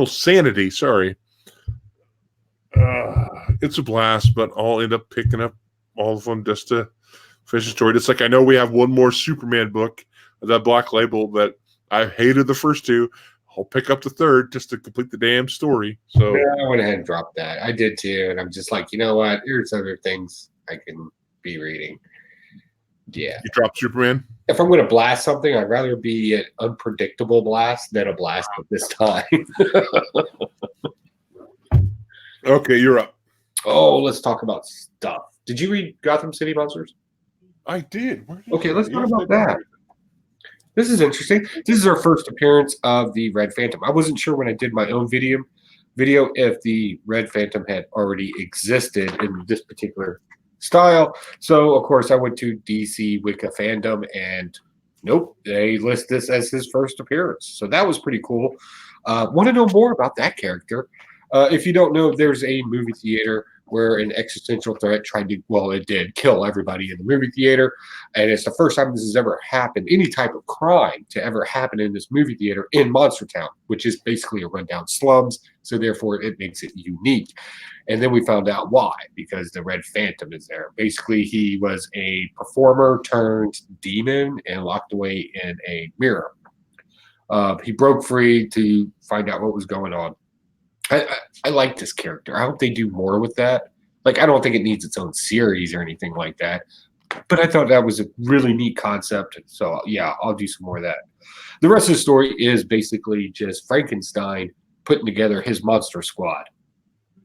sanity, sorry. It's a blast, but I'll end up picking up all of them just to finish the story. It's like I know we have one more Superman book, that Black Label, that I hated the first two. I'll pick up the third just to complete the damn story. So yeah, I went ahead and dropped that. I did too, and I'm just like, you know what? Here's other things I can be reading. Yeah. You dropped Superman? If I'm going to blast something, I'd rather be an unpredictable blast than a blast at this time. Okay, you're up. Oh, let's talk about stuff. Did you read Gotham City Monsters? I did. Okay, let's talk about that. This is interesting. This is our first appearance of the Red Phantom. I wasn't sure when I did my own video if the Red Phantom had already existed in this particular style. So, of course, I went to DC Wiki Fandom, and nope, they list this as his first appearance. So that was pretty cool. Want to know more about that character? If you don't know, there's a movie theater where an existential threat it did kill everybody in the movie theater. And it's the first time this has ever happened, any type of crime to ever happen in this movie theater in Monstertown, which is basically a rundown slums. So therefore it makes it unique. And then we found out why, because the Red Phantom is there. Basically, he was a performer turned demon and locked away in a mirror. He broke free to find out what was going on. I like this character. I hope they do more with that. Like, I don't think it needs its own series or anything like that. But I thought that was a really neat concept. So, yeah, I'll do some more of that. The rest of the story is basically just Frankenstein putting together his monster squad.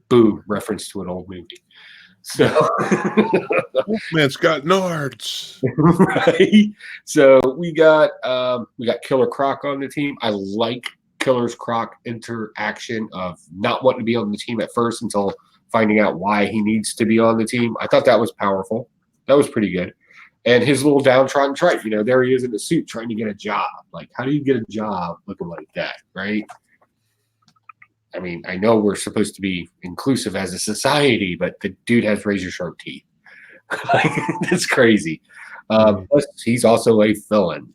Boom, reference to an old movie. So, man, Scott Nards. Right? So we got Killer Croc on the team. I like Killer's Croc interaction of not wanting to be on the team at first until finding out why he needs to be on the team. I thought that was powerful. That was pretty good. And his little downtrodden tripe, there he is in the suit trying to get a job. Like, how do you get a job looking like that, right? I mean, I know we're supposed to be inclusive as a society, but the dude has razor sharp teeth. That's crazy. Plus he's also a felon.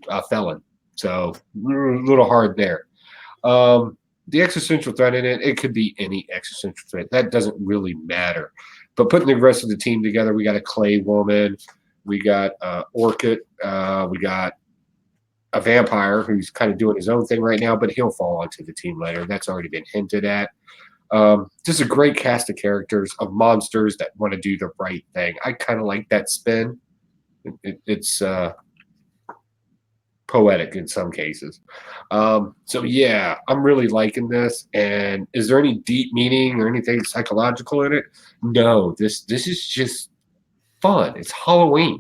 So a little hard there. The existential threat in it could be any existential threat. That doesn't really matter. But putting the rest of the team together, we got a clay woman, we got Orchid, we got a vampire who's kind of doing his own thing right now, but he'll fall onto the team later. That's already been hinted at. Just a great cast of characters, of monsters that want to do the right thing. I kind of like that spin. It's poetic in some cases. So yeah, I'm really liking this. And is there any deep meaning or anything psychological in it? No, this is just fun. It's Halloween.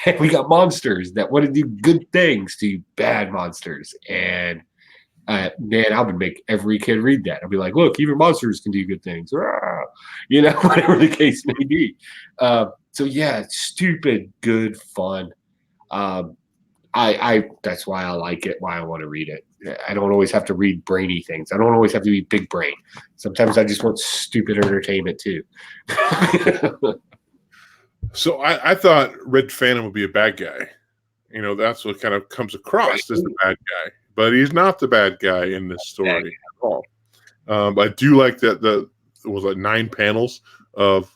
And we got monsters that want to do good things to bad monsters. And man, I would make every kid read that. I'd be like, look, even monsters can do good things. Whatever the case may be. So yeah, stupid, good fun. I that's why I like it, why I want to read it. I don't always have to read brainy things. I don't always have to be big brain. Sometimes I just want stupid entertainment too. So I thought Red Phantom would be a bad guy. That's what kind of comes across as the bad guy. But he's not the bad guy in this story at all. I do like that it was like 9 panels of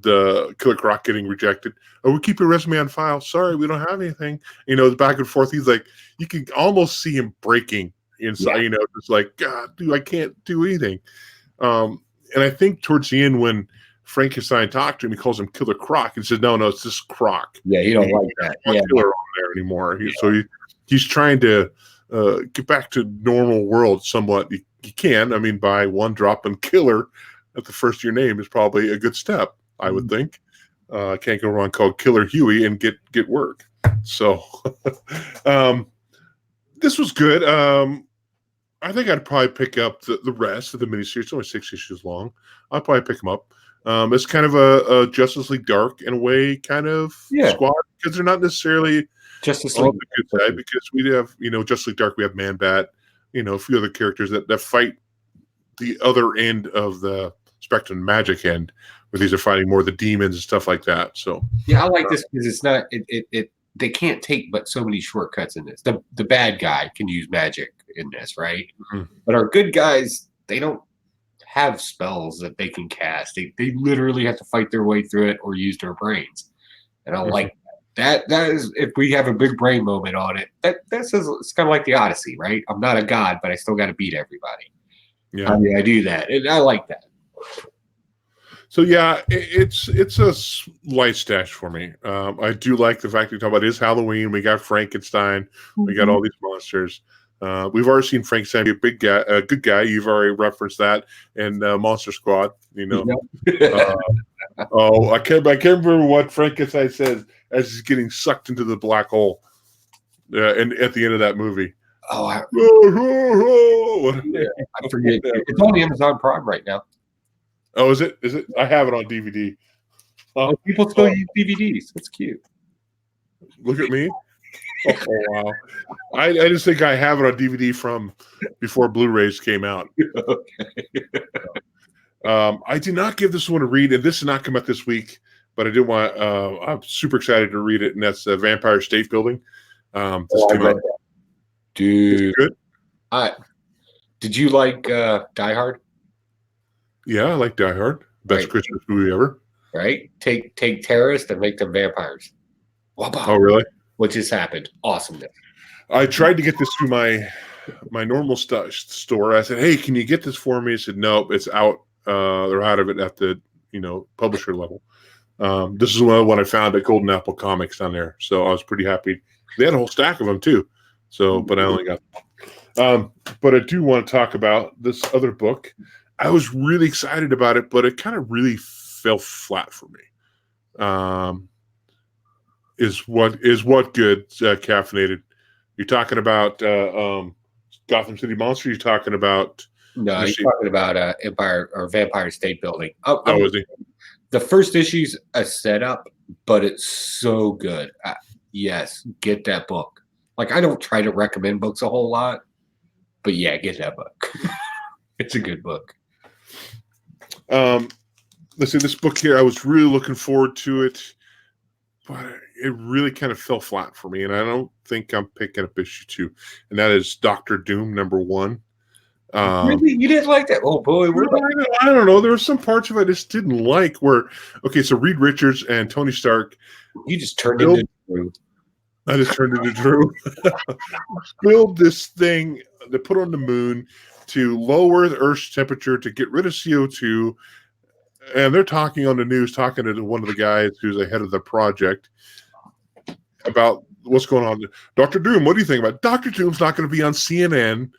the Killer Croc getting rejected. Oh, we keep your resume on file. Sorry, we don't have anything. It's back and forth. He's like, you can almost see him breaking inside, just like, God, dude, I can't do anything. And I think towards the end when Frankenstein talked to him, he calls him Killer Croc and says, no, it's just Croc. Yeah, he don't like that. Yeah, Killer on there anymore. So he's trying to get back to normal world somewhat. He can. I mean, by one drop and Killer at the first of your name is probably a good step, I would think. Can't go wrong. Called Killer Huey and get work. So this was good. I think I'd probably pick up the rest of the miniseries. It's only 6 issues long. I'll probably pick them up. It's kind of a Justice League Dark in a way kind of squad, because they're not necessarily Justice on League the good side, because we have Justice League Dark, we have Man-Bat, a few other characters that fight the other end of the spectrum, magic end, where these are fighting more the demons and stuff like that. So yeah, I like this because it's not they can't take but so many shortcuts in this. The bad guy can use magic in this, right? Mm-hmm. But our good guys, they don't have spells that they can cast. They literally have to fight their way through it or use their brains. And I like that. That is, if we have a big brain moment on it, that says it's kind of like the Odyssey, right? I'm not a god, but I still got to beat everybody. Yeah, I mean, I do that, and I like that. So yeah, it's a light stash for me. I do like the fact that you talk about it is Halloween. We got Frankenstein. We got all these monsters. We've already seen Frankenstein be a big guy, a good guy. You've already referenced that in Monster Squad. I can't remember what Frankenstein says as he's getting sucked into the black hole. And at the end of that movie. I forget. It's on Amazon Prime right now. Oh, is it? I have it on DVD. People still use DVDs. That's cute. Look at me. Oh, wow. I just think I have it on DVD from before Blu-rays came out. I did not give this one a read, and this did not come out this week, but I did want. I'm super excited to read it, and that's Vampire State Building. Dude, good. Did you like Die Hard? Yeah, I like Die Hard. Best Christmas movie ever. Right? Take terrorists and make them vampires. Oh, really? What just happened? Awesomeness. I tried to get this through my normal store. I said, "Hey, can you get this for me?" He said, "Nope, it's out. They're out of it at the publisher level." This is one I found at Golden Apple Comics down there, so I was pretty happy. They had a whole stack of them too. So, but I only got. But I do want to talk about this other book. I was really excited about it, but it kind of really fell flat for me. Is what good caffeinated? You're talking about Gotham City Monster? You're talking about? No, Let's you're see. talking about Empire or Vampire State Building. Oh, is he? The first issue's a setup, but it's so good. Yes, get that book. Like, I don't try to recommend books a whole lot, but yeah, get that book. It's a good book. Let's see, this book here, I was really looking forward to it, but it really kind of fell flat for me, and I don't think I'm picking up issue 2, and that is Doctor Doom #1. Really? You didn't like that? Oh boy, I don't know. There were some parts of it I just didn't like. So Reed Richards and Tony Stark. You just turned into Drew. I just turned into Drew. Build this thing to put on the moon to lower the Earth's temperature to get rid of CO2. And they're talking on the news, talking to one of the guys who's ahead of the project about what's going on. Dr. Doom, what do you think about it? Dr. Doom's not going to be on CNN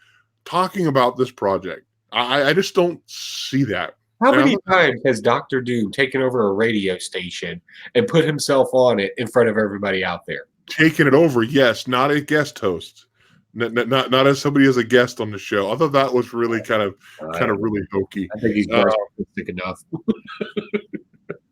talking about this project. I just don't see that. How many times has Dr. Doom taken over a radio station and put himself on it in front of everybody out there? Taking it over, yes, not a guest host. Not as somebody as a guest on the show. I thought that was really kind of really hokey. I think he's narcissistic enough.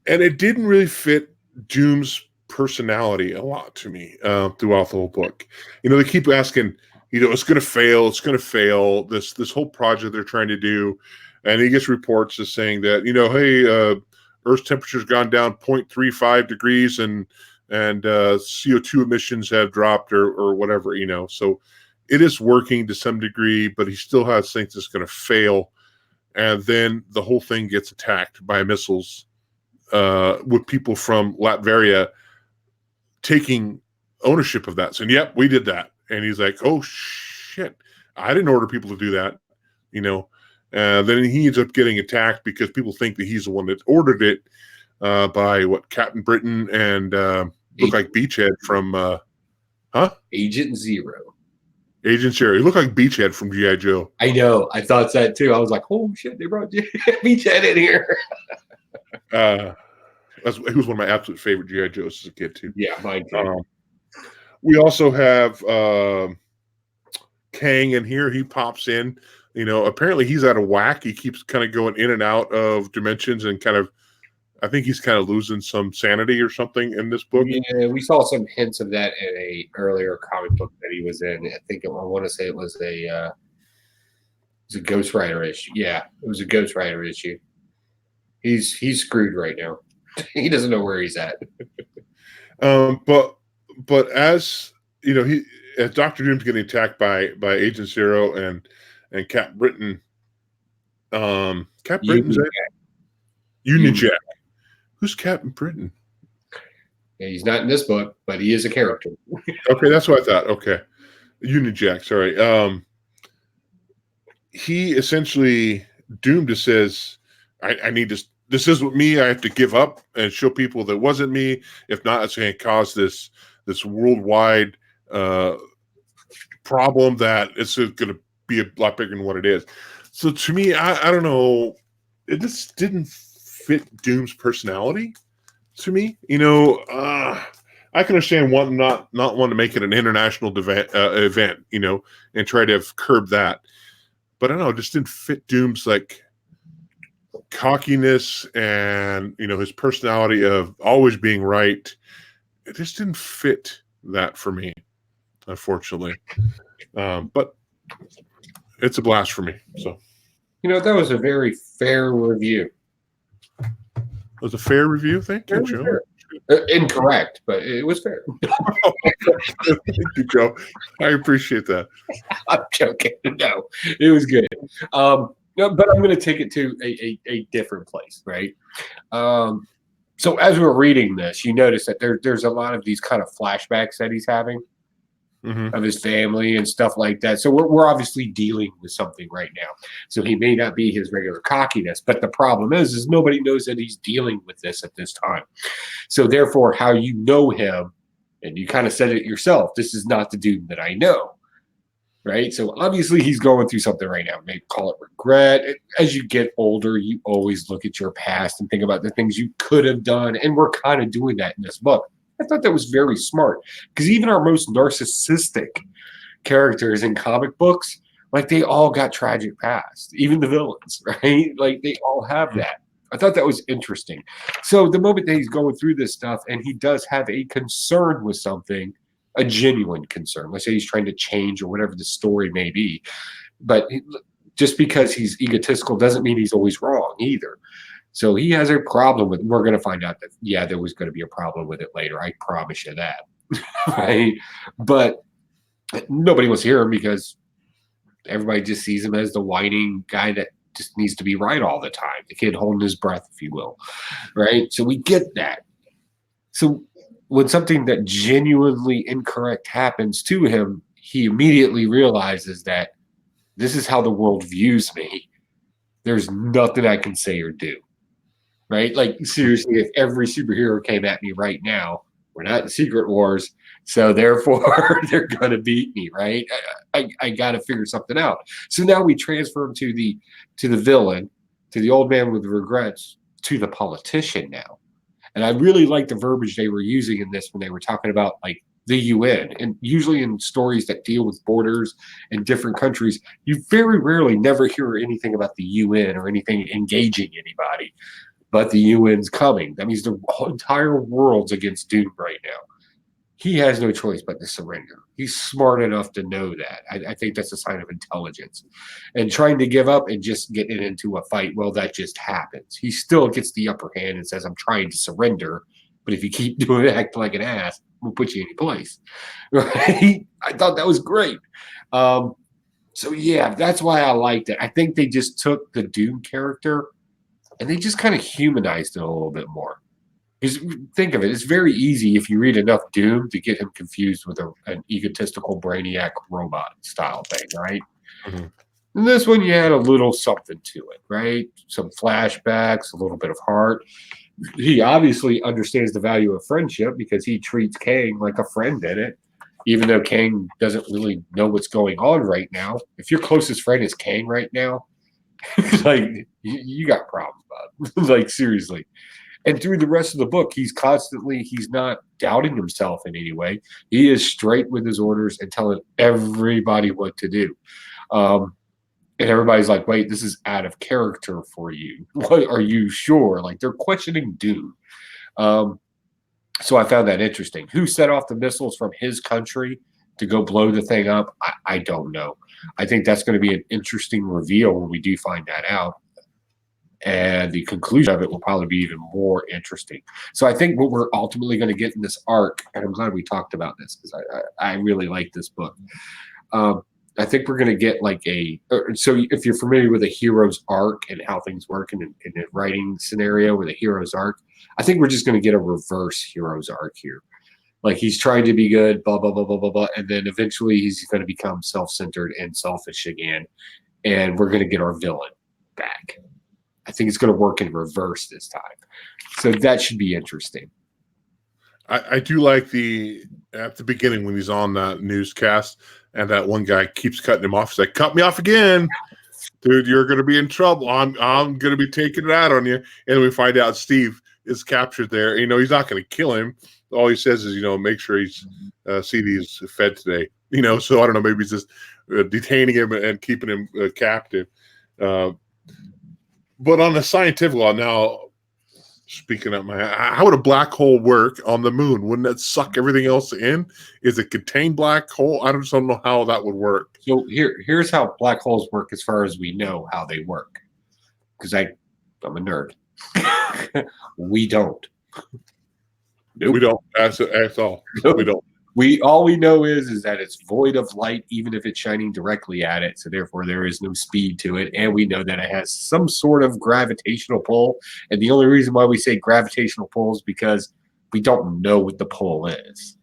And it didn't really fit Doom's personality a lot to me throughout the whole book. They keep asking, it's going to fail. It's going to fail. This whole project they're trying to do, and he gets reports just saying that hey, Earth's temperature's gone down 0.35 degrees, and CO2 emissions have dropped, or whatever. So it is working to some degree, but he still has things that's going to fail. And then the whole thing gets attacked by missiles, with people from Latveria taking ownership of that. Saying, yep, we did that. And he's like, oh, shit, I didn't order people to do that. Then he ends up getting attacked because people think that he's the one that ordered it, by Captain Britain and look like Beachhead from, Agent Zero. Agent Zero. He looked like Beachhead from G.I. Joe. I know. I thought that too. I was like, oh shit, they brought Beachhead in here. He was one of my absolute favorite G.I. Joes as a kid too. Yeah, mine too. We also have Kang in here. He pops in. Apparently he's out of whack. He keeps kind of going in and out of dimensions and I think he's kind of losing some sanity or something in this book. Yeah, we saw some hints of that in a earlier comic book that he was in. I want to say it was a Ghost Rider issue. Yeah, it was a Ghost Rider issue. He's screwed right now. He doesn't know where he's at. But as as Dr. Doom's getting attacked by Agent Zero and Cap Britain, Cap Britain's Union Jack. Who's Captain Britain? Yeah, he's not in this book, but he is a character. Okay, that's what I thought. Okay, Union Jack. Sorry. He essentially Doom just says, "I need to. This isn't me. I have to give up and show people that wasn't me. If not, it's going to cause this worldwide problem that it's going to be a lot bigger than what it is." So to me, I don't know. It just didn't fit Doom's personality to me. I can understand not wanting to make it an international event, and try to curb that. But I don't know, it just didn't fit Doom's cockiness and his personality of always being right. It just didn't fit that for me, unfortunately. But it's a blast for me. So that was a very fair review. It was a fair review. Thank you, Joe. Incorrect, but it was fair. Thank you, Joe. I appreciate that. I'm joking. No, it was good. No, but I'm going to take it to a different place, right? So as we're reading this, you notice that there's a lot of these kind of flashbacks that he's having of his family and stuff like that. So we're obviously dealing with something right now. So he may not be his regular cockiness, but the problem is nobody knows that he's dealing with this at this time. So therefore, how you know him, and you kind of said it yourself, this is not the dude that I know, right? So obviously he's going through something right now. Maybe call it regret. As you get older, you always look at your past and think about the things you could have done. And we're kind of doing that in this book. I thought that was very smart, because even our most narcissistic characters in comic books Like they all got tragic past, even the villains, right? Like they all have that. I thought that was interesting. So the moment that he's going through this stuff and he does have a concern with something, a genuine concern, let's say he's trying to change or whatever the story may be, but just because he's egotistical doesn't mean he's always wrong either. So he has a problem with. We're going to find out that there was going to be a problem with it later. I promise you that, right? But nobody wants to hear him because everybody just sees him as the whining guy that just needs to be right all the time. The kid holding his breath, if you will, right? So we get that. So when something that genuinely incorrect happens to him, he immediately realizes that this is how the world views me. There's nothing I can say or do, right? Like seriously, if every superhero came at me right now, we're not in Secret Wars, so therefore they're gonna beat me, right? I got to figure something out. So now we transfer him to the villain, to the old man with regrets, to the politician now. And I really like the verbiage they were using in this when they were talking about like the UN. And usually in stories that deal with borders and different countries, you very rarely never hear anything about the UN or anything engaging anybody. But the UN's coming. That means the entire world's against Doom right now. He has no choice but to surrender. He's smart enough to know that. I think that's a sign of intelligence. And trying to give up and just getting into a fight, well, that just happens. He still gets the upper hand and says, I'm trying to surrender. But if you keep doing it, acting like an ass, we'll put you in your place. Right? I thought that was great. So, yeah, that's why I liked it. I think they just took the Doom character and they just kind of humanized it a little bit more. Because think of it, it's very easy if you read enough Doom to get him confused with an egotistical brainiac robot style thing, right? Mhm. And this one, you had a little something to it, right? Some flashbacks, a little bit of heart. He obviously understands the value of friendship because he treats Kang like a friend in it, even though Kang doesn't really know what's going on right now. If your closest friend is Kang right now, like you got problems, bud. Like seriously. And through the rest of the book, he's not doubting himself in any way. He is straight with his orders and telling everybody what to do. And everybody's like, wait, this is out of character for you. What are you sure? Like they're questioning Doom. So I found that interesting. Who set off the missiles from his country to go blow the thing up? I don't know. I think that's going to be an interesting reveal when we do find that out. And the conclusion of it will probably be even more interesting. So I think what we're ultimately going to get in this arc, and I'm glad we talked about this because I really like this book. I think we're going to get like so if you're familiar with a hero's arc and how things work in a writing scenario with a hero's arc, I think we're just going to get a reverse hero's arc here. Like he's trying to be good, blah, blah, blah, blah, blah, blah. And then eventually he's going to become self-centered and selfish again. And we're going to get our villain back. I think it's going to work in reverse this time. So that should be interesting. I do like at the beginning when he's on that newscast and that one guy keeps cutting him off. He's like, cut me off again. Dude, you're going to be in trouble. I'm going to be taking it out on you. And we find out Steve is captured there. He's not going to kill him. All he says is, make sure he's CD's fed today. So I don't know, maybe he's just detaining him and keeping him captive. But on the scientific law, now, speaking of how would a black hole work on the moon? Wouldn't that suck everything else in? Is it contained black hole? I just don't know how that would work. So here's how black holes work as far as we know how they work. Because I'm a nerd. We don't. Nope. We don't. That's all. Nope. We don't. All we know is that it's void of light, even if it's shining directly at it. So therefore, there is no speed to it, and we know that it has some sort of gravitational pull. And the only reason why we say gravitational pull is because we don't know what the pull is.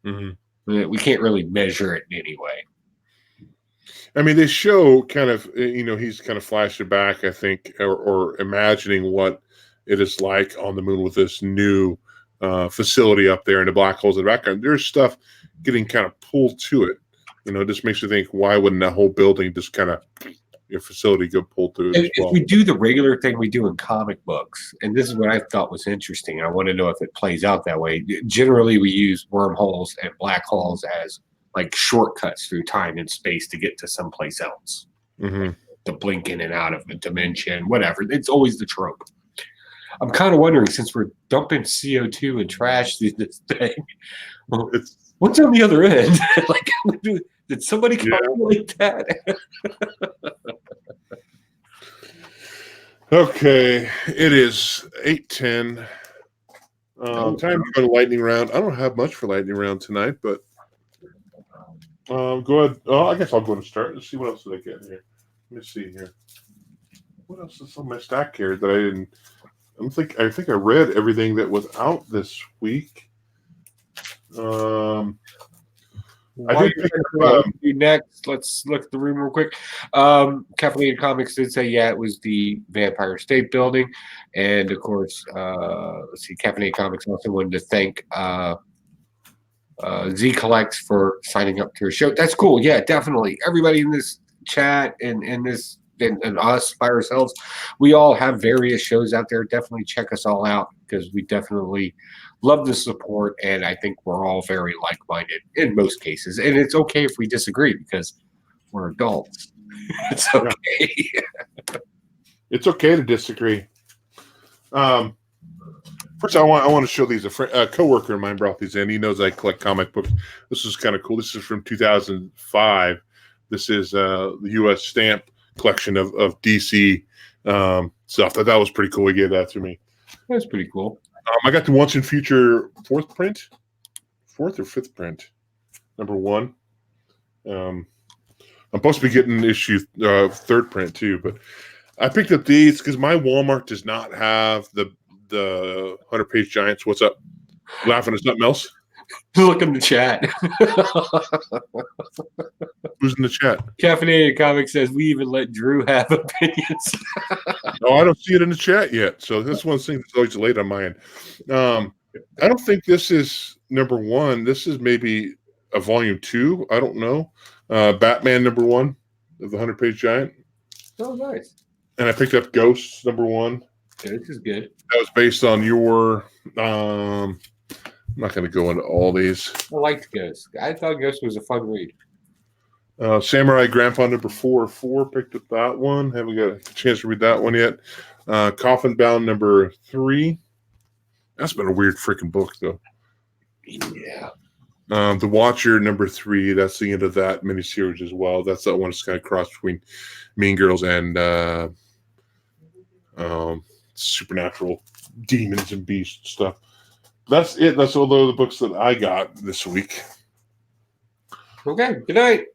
Mm-hmm. We can't really measure it in any way. I mean, they show kind of, he's kind of flashing back, I think, or imagining what it is like on the moon with this new facility up there and the black holes in the background. There's stuff getting kind of pulled to it. It just makes you think, why wouldn't that whole building just kind of your facility get pulled through? If we do the regular thing we do in comic books, and this is what I thought was interesting, and I want to know if it plays out that way. Generally, we use wormholes and black holes as like shortcuts through time and space to get to someplace else. Mm-hmm. To blink in and out of a dimension, whatever. It's always the trope. I'm kind of wondering, since we're dumping CO2 and trash through this thing, what's on the other end? Like, did somebody calculate that? Okay, it is 8:10. Time to go to lightning round. I don't have much for lightning round tonight, but go ahead. Oh, I guess I'll go ahead and start. Let's see what else did I get here. Let me see here. What else is on my stack here that I didn't? I think I read everything that was out this week. I did pick next. Let's look at the room real quick. Caffeinated Comics did say, it was the Vampire State Building. And of course, let's see, Caffeinated Comics also wanted to thank Z Collects for signing up to a show. That's cool. Yeah, definitely. Everybody in this chat and us by ourselves, we all have various shows out there. Definitely check us all out because we definitely love the support, and I think we're all very like-minded in most cases. And it's okay if we disagree because we're adults. It's okay. It's okay to disagree. First, I want to show these. A coworker of mine brought these in. He knows I collect comic books. This is kind of cool. This is from 2005. This is the U.S. stamp collection of DC stuff. That was pretty cool. He gave that to me. That's pretty cool. I got the Once and Future fourth or fifth print, number 1. I'm supposed to be getting issue third print too, but I picked up these because my Walmart does not have the 100-page giants. What's up? Laughing at something else? Look in the chat. Who's in the chat? Caffeinated Comics says we even let Drew have opinions. Oh, I don't see it in the chat yet. So this one thing that's always late on my end. I don't think this is number 1. This is maybe a volume 2. I don't know. Batman number 1 of the 100-page giant. Oh, nice. And I picked up Ghosts number 1. Yeah, this is good. That was based on your. I'm not going to go into all these. I liked Ghost. I thought Ghost was a fun read. Samurai Grandpa number 404. Picked up that one. Haven't got a chance to read that one yet. Coffin Bound number 3. That's been a weird freaking book, though. Yeah. The Watcher number 3. That's the end of that miniseries as well. That's that one that's kind of cross between Mean Girls and supernatural demons and beasts stuff. That's it. That's all the books that I got this week. Okay. Good night.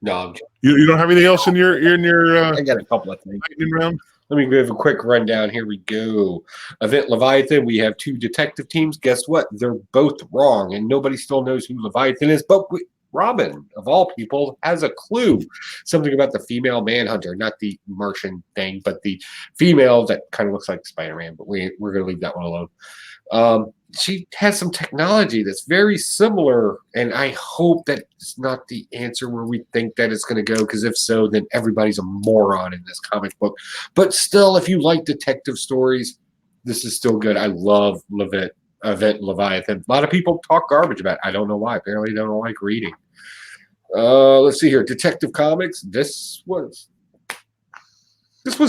No, you don't have anything else in your I got a couple of things. lightning round? Let me give a quick rundown. Here we go. Event Leviathan. We have 2 detective teams. Guess what? They're both wrong, and nobody still knows who Leviathan is. But Robin, of all people, has a clue. Something about the female manhunter, not the Martian thing, but the female that kind of looks like Spider-Man. But we're going to leave that one alone. She has some technology that's very similar, and I hope that it's not the answer where we think that it's going to go, because if so, then everybody's a moron in this comic book. But still, if you like detective stories, this is still good. I love Event Leviathan. A lot of people talk garbage about it. I don't know why. Apparently, they don't like reading. Let's see here. Detective Comics. This was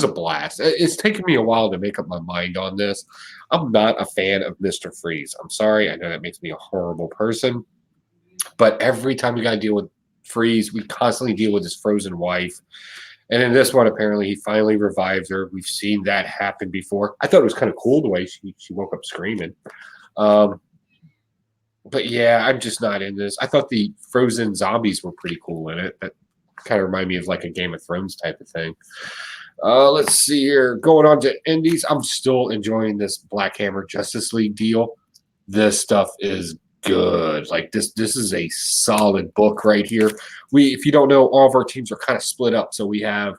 a blast. It's taken me a while to make up my mind on this. I'm not a fan of Mr. Freeze. I'm sorry. I know that makes me a horrible person. But every time we got to deal with Freeze, we constantly deal with his frozen wife. And in this one, apparently, he finally revived her. We've seen that happen before. I thought it was kind of cool the way she woke up screaming. But yeah, I'm just not in this. I thought the frozen zombies were pretty cool in it. That kind of remind me of like a Game of Thrones type of thing. Let's see here. Going on to indies, I'm still enjoying this Black Hammer Justice League deal. This stuff is good. Like this is a solid book right here. If you don't know, all of our teams are kind of split up. So we have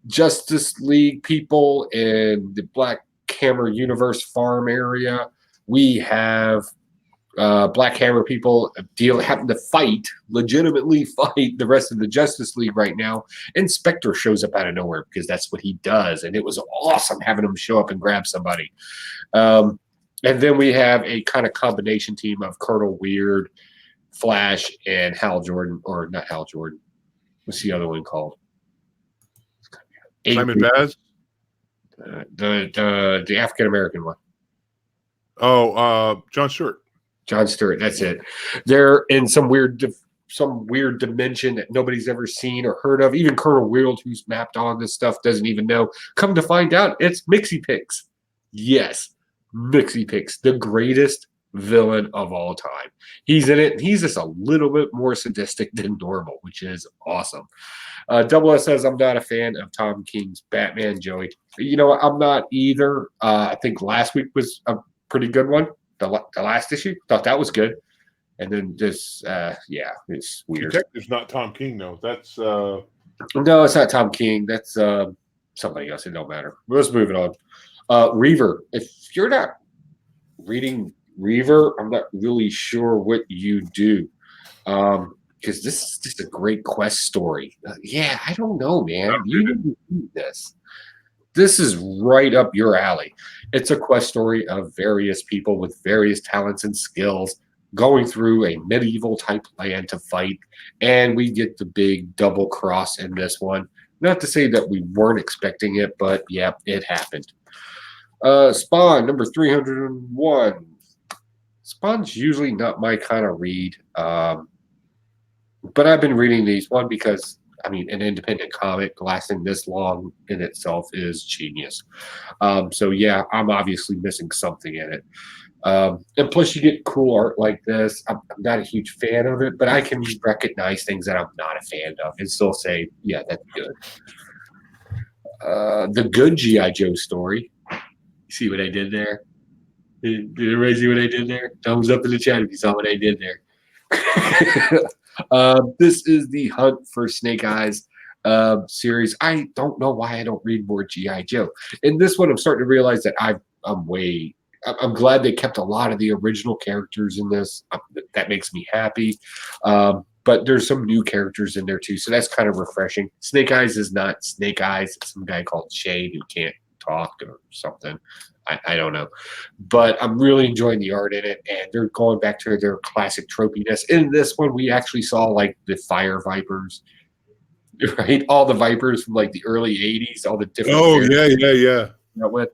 Justice League people in the Black Hammer Universe farm area. We have Black Hammer people happen to legitimately fight the rest of the Justice League right now. And Spectre shows up out of nowhere because that's what he does. And it was awesome having him show up and grab somebody. And then we have a kind of combination team of Colonel Weird Flash and Hal Jordan, or not Hal Jordan. What's the other one called? Simon Baz? The African American one. Oh, John Stewart. John Stewart. That's it. They're in some weird dimension that nobody's ever seen or heard of. Even Colonel Weald, who's mapped on this stuff, doesn't even know. Come to find out, it's Mixie Pix. Yes, Mixie Pix, the greatest villain of all time. He's in it. And he's just a little bit more sadistic than normal, which is awesome. Double S says, I'm not a fan of Tom King's Batman, Joey. You know, I'm not either. I think last week was a pretty good one. The last issue, thought that was good. And then this, it's weird. Detective's not Tom King, though. That's no, it's not Tom King. That's somebody else. It don't matter. Let's move it on. Reaver. If you're not reading Reaver, I'm not really sure what you do. Because this is just a great quest story. I don't know, man. You need to read this. This is right up your alley. It's a quest story of various people with various talents and skills going through a medieval type land to fight. And we get the big double cross in this one. Not to say that we weren't expecting it, but yeah, it happened. Spawn, number 301. Spawn's usually not my kind of read. But I've been reading these, one, because I mean, an independent comic lasting this long in itself is genius. So yeah, I'm obviously missing something in it. And plus, you get cool art like this. I'm not a huge fan of it, but I can recognize things that I'm not a fan of and still say, yeah, that's good. The good G.I. Joe story. You see what I did there? Did everybody see what I did there? Thumbs up in the chat if you saw what I did there. This is the Hunt for Snake Eyes series. I don't know why I don't read more G.I. Joe. In this one, I'm starting to realize that I'm glad they kept a lot of the original characters in this. That makes me happy. But there's some new characters in there too, so that's kind of refreshing. Snake Eyes is not Snake Eyes. It's some guy called Shade who can't talk or something. I don't know. But I'm really enjoying the art in it, and they're going back to their classic tropiness. In this one, we actually saw like the Fire Vipers, right? All the Vipers from like the early 80s, all the different. Oh, yeah. With.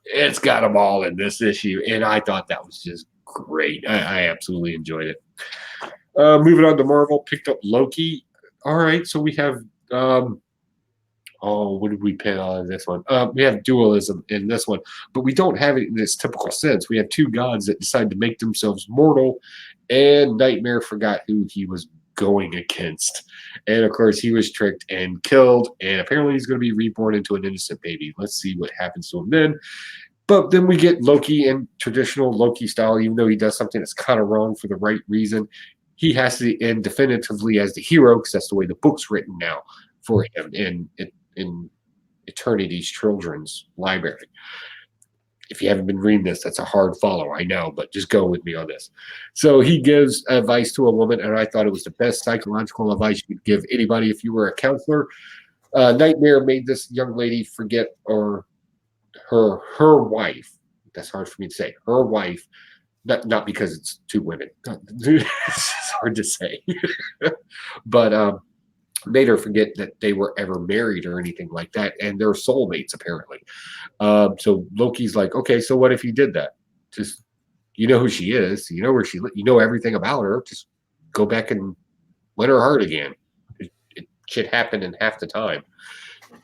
It's got them all in this issue, and I thought that was just great. I absolutely enjoyed it. Moving on to Marvel, picked up Loki. All right, so we have what did we pin on this one? We have dualism in this one, but we don't have it in its typical sense. We have two gods that decide to make themselves mortal, and Nightmare forgot who he was going against. And of course, he was tricked and killed, and apparently he's going to be reborn into an innocent baby. Let's see what happens to him then. But then we get Loki in traditional Loki style, even though he does something that's kind of wrong for the right reason. He has to end definitively as the hero, because that's the way the book's written now for him in Eternity's Children's Library. If you haven't been reading this, that's a hard follow, I know, but just go with me on this. So he gives advice to a woman, and I thought it was the best psychological advice you could give anybody if you were a counselor. Nightmare made this young lady forget, or her wife. That's hard for me to say. Her wife, not because it's two women. It's hard to say, but made her forget that they were ever married or anything like that, and they're soulmates apparently. So Loki's like, okay, so what if you did that? Just, you know who she is, you know where she, you know everything about her. Just go back and win her heart again. It should happen in half the time.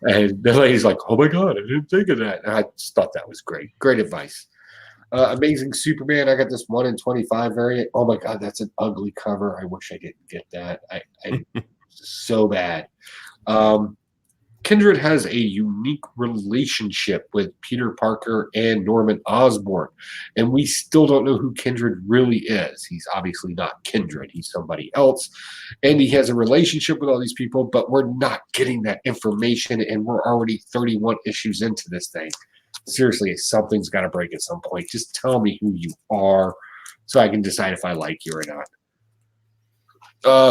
And the lady's like, oh my god, I didn't think of that. And I just thought that was great advice. Amazing Superman. I got this 1 in 25 variant. Oh my god, that's an ugly cover. I wish I didn't get that. I so bad. Kindred has a unique relationship with Peter Parker and Norman Osborn, and we still don't know who Kindred really is. He's obviously not Kindred. He's somebody else, and he has a relationship with all these people, but we're not getting that information, and we're already 31 issues into this thing. Seriously, something's got to break at some point. Just tell me who you are so I can decide if I like you or not.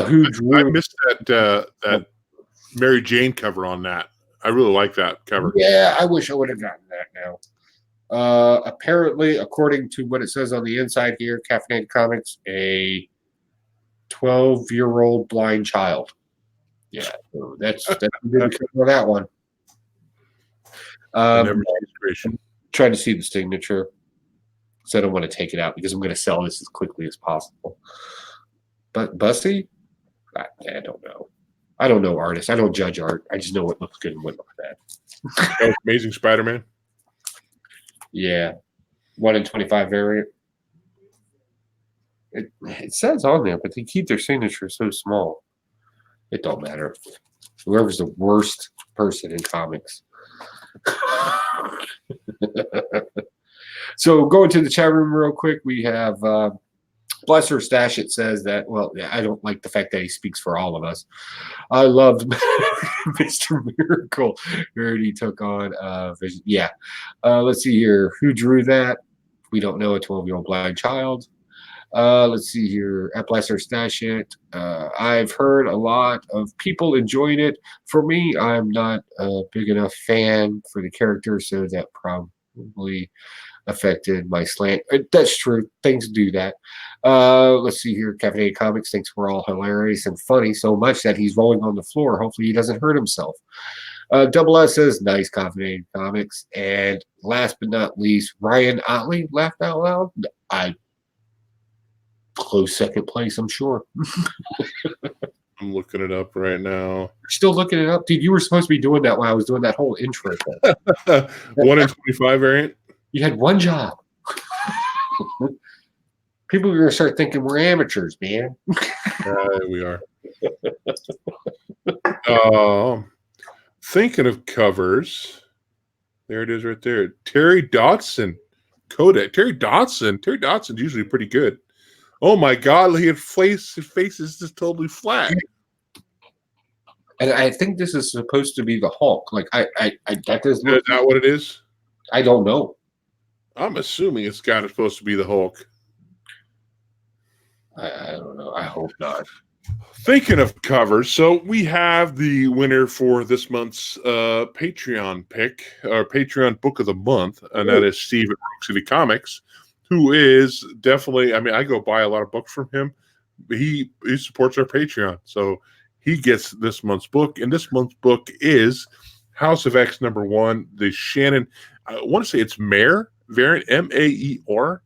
Who drew? I missed that Mary Jane cover on that. I really like that cover. Yeah, I wish I would have gotten that now. Apparently, according to what it says on the inside here, Caffeinated Comics, a 12-year-old blind child. Yeah, so that's a good for that one. Never inspiration. Trying to see the signature, so I don't want to take it out because I'm going to sell this as quickly as possible. But Bussy, I don't know. I don't know artists. I don't judge art. I just know what looks good and what looks bad. That was Amazing Spider-Man. Yeah, 1 in 25 variant. It says on there, but they keep their signature so small. It don't matter. Whoever's the worst person in comics. So going to the chat room real quick, we have Bless Her Stash. It says that, well, I don't like the fact that he speaks for all of us. I loved Mr. Miracle. Already took on Vision. Yeah. Let's see here. Who drew that? We don't know. A 12-year-old blind child. Let's see here. At Bless Her Stash It. I've heard a lot of people enjoying it. For me, I'm not a big enough fan for the character, so that probably affected my slant. That's true. Things do that. Let's see here. Caffeinated Comics thinks we're all hilarious and funny so much that he's rolling on the floor. Hopefully he doesn't hurt himself. Double S says, nice Caffeinated Comics. And last but not least, Ryan Otley laughed out loud. I close second place, I'm sure. I'm looking it up right now. You're still looking it up? Dude, you were supposed to be doing that while I was doing that whole intro thing. 1 in 25 variant. You had one job. People are going to start thinking we're amateurs, man. We are. Thinking of covers. There it is right there. Terry Dodson. Kodak. Terry Dodson's usually pretty good. Oh my God, his face is just totally flat. And I think this is supposed to be the Hulk. Like that doesn't look. Is that what it is? I don't know. I'm assuming it's supposed to be the Hulk. I don't know. I hope not. Thinking of covers, so we have the winner for this month's Patreon pick, or Patreon book of the month, and that is Steve at Rogue City Comics, who is definitely, I mean, I go buy a lot of books from him. He supports our Patreon, so he gets this month's book, and this month's book is House of X #1, the Shannon, I want to say it's Maer variant, M-A-E-R.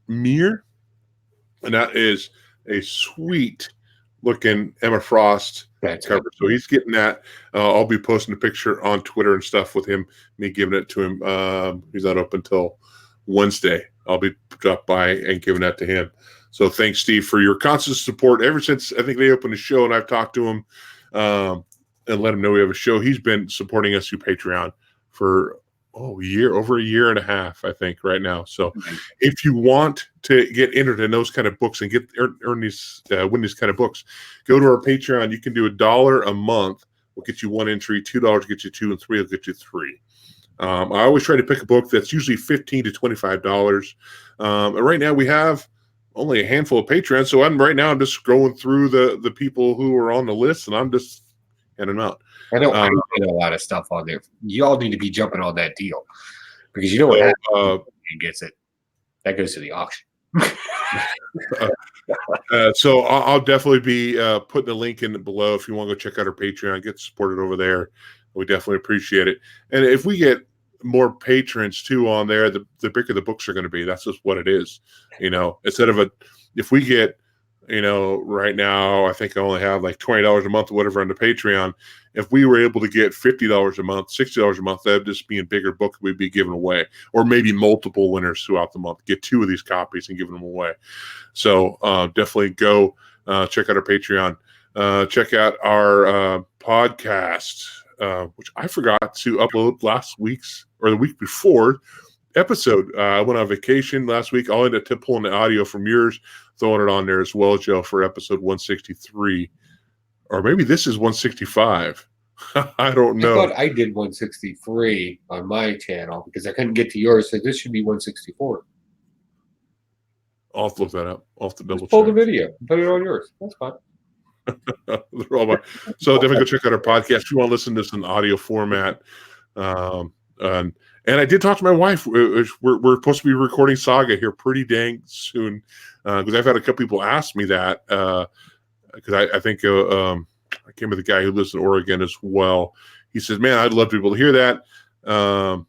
Mir. And that is a sweet looking Emma Frost cover. So he's getting that. I'll be posting a picture on Twitter and stuff with him, me giving it to him. He's not up until Wednesday. I'll be dropped by and giving that to him. So thanks, Steve, for your constant support ever since I think they opened the show and I've talked to him and let him know we have a show. He's been supporting us through Patreon for over a year and a half, I think, right now. So if you want to get entered in those kind of books and earn these, win these kind of books, go to our Patreon. You can do $1 a month. We'll get you one entry, $2 get you two, and $3 will get you three. I always try to pick a book that's usually $15 to $25. And right now we have only a handful of Patreons. So I'm just scrolling through the people who are on the list, and I'm just handing them out. I know I get a lot of stuff on there. You all need to be jumping on that deal because you know what happens. He gets it. That goes to the auction. So I'll definitely be putting a link in below if you want to go check out our Patreon, get supported over there. We definitely appreciate it. And if we get more patrons too on there, the bigger the books are going to be. That's just what it is. Instead of if we get, right now, I think I only have like $20 a month or whatever on the Patreon. If we were able to get $50 a month, $60 a month, that'd just be a bigger book we'd be giving away, or maybe multiple winners throughout the month. Get 2 of these copies and giving them away. So definitely go check out our Patreon. Check out our podcast, which I forgot to upload last week's or the week before episode. I went on vacation last week. I'll end up pulling the audio from yours, throwing it on there as well, Joe, for episode 163. Or maybe this is 165. I don't know. I thought I did 163 on my channel because I couldn't get to yours. So this should be 164. I'll have to look that up. I'll have to double check. Pull the video. Put it on yours. That's fine. So definitely go check out our podcast. If you want to listen to this in audio format, and And I did talk to my wife. We're supposed to be recording Saga here pretty dang soon, because I've had a couple people ask me that, because I think I came with a guy who lives in Oregon as well. He says, man, I'd love to be able to hear that.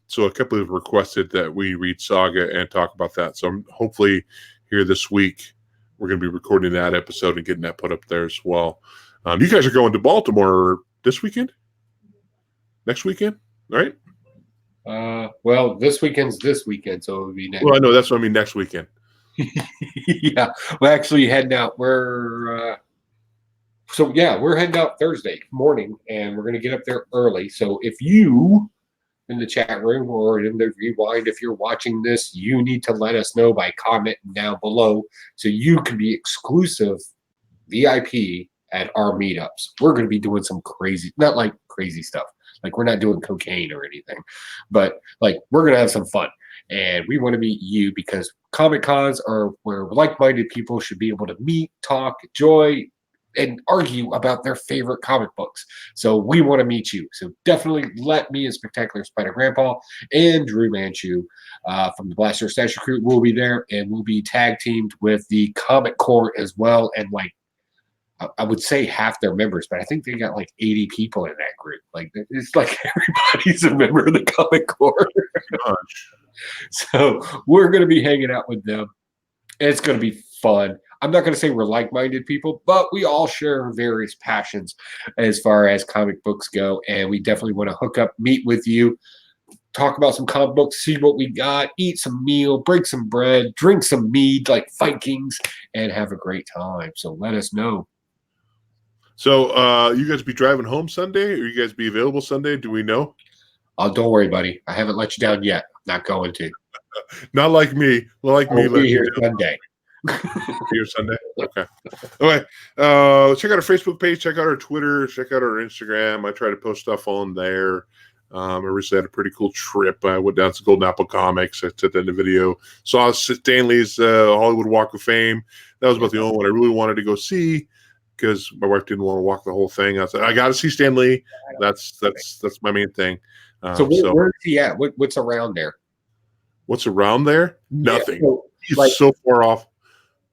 So a couple have requested that we read Saga and talk about that. So I'm hopefully here this week, we're going to be recording that episode and getting that put up there as well. You guys are going to Baltimore this weekend? Next weekend, right? Well, this weekend's this weekend, so it would be next. Well, I know that's what I mean. Next weekend. Yeah, we're actually heading out. We're heading out Thursday morning, and we're going to get up there early. So if you in the chat room or in the rewind, if you're watching this, you need to let us know by commenting down below so you can be exclusive VIP at our meetups. We're going to be doing some crazy, not like crazy stuff. Like we're not doing cocaine or anything, but like we're going to have some fun. And we want to meet you because Comic Cons are where like-minded people should be able to meet, talk, enjoy, and argue about their favorite comic books. So we want to meet you. So definitely let me and Spectacular Spider Grandpa and Drew Manchu from the Blaster Stash Crew will be there, and we'll be tag teamed with the Comic Core as well. And like I would say half their members, but I think they got like 80 people in that group. Like it's like everybody's a member of the Comic Core. So we're going to be hanging out with them. It's going to be fun. I'm not going to say we're like-minded people, but we all share various passions as far as comic books go, and we definitely want to hook up, meet with you, talk about some comic books, see what we got, eat some meal, break some bread, drink some mead like Vikings, and have a great time. So let us know. So you guys be driving home Sunday, or you guys be available Sunday? Do we know? Oh, don't worry, buddy. I haven't let you down yet. I'm not going to. Not like me. Like me. I'll be here Sunday. Here Sunday. Okay. Okay. Check out our Facebook page. Check out our Twitter. Check out our Instagram. I try to post stuff on there. I recently had a pretty cool trip. I went down to Golden Apple Comics. I took that in the video. Saw Stanley's Hollywood Walk of Fame. That was about the only one I really wanted to go see because my wife didn't want to walk the whole thing. I said, I got to see Stan Lee. That's my main thing. So where's he at? What's around there? What's around there? Nothing. Yeah, so, he's so far off.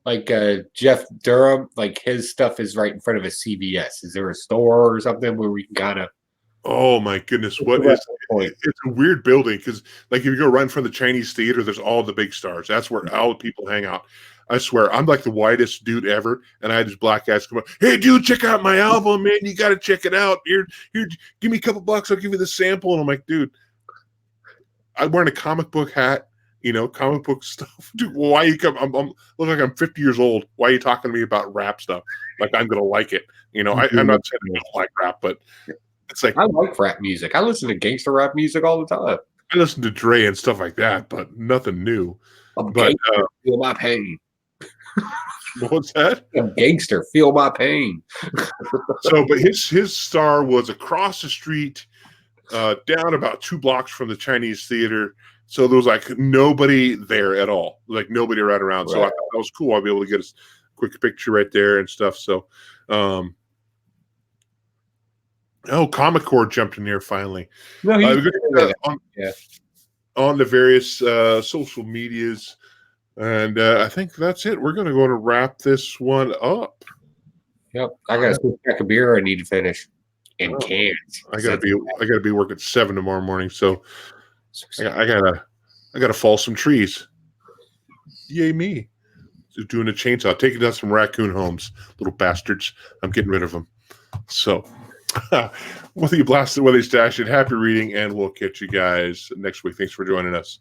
Like Jeff Durham, like his stuff is right in front of a CVS. Is there a store or something where we can kind of? Oh my goodness! What is it? It's a weird building because, like, if you go right in front of the Chinese theater, there's all the big stars. That's where all the people hang out. I swear, I'm like the whitest dude ever, and I had this black guy come up. Hey, dude, check out my album, man! You got to check it out. Here, give me a couple bucks. I'll give you the sample. And I'm like, dude, I'm wearing a comic book hat. You know, comic book stuff. Dude, why you come? I'm look like I'm 50 years old. Why are you talking to me about rap stuff? Like I'm gonna like it. You know, I'm not saying I don't like rap, but it's like I like rap music. I listen to gangster rap music all the time. I listen to Dre and stuff like that, but nothing new. But feel my pain. What's that? I'm gangster, feel my pain. So, but his star was across the street, down about 2 blocks from the Chinese theater. So there was like nobody there at all, like nobody right around. Right. So I thought that was cool. I'll be able to get a quick picture right there and stuff. So, Comic Core jumped in here finally. No, on the various social medias, and I think that's it. We're going to go to wrap this one up. Yep, I got a pack of beer I need to finish in cans. I gotta be working at 7 tomorrow morning. So. I gotta fall some trees. Yay me! Just doing a chainsaw, taking down some raccoon homes, little bastards. I'm getting rid of them. So, whether you blast it, whether you stash it, happy reading, and we'll catch you guys next week. Thanks for joining us.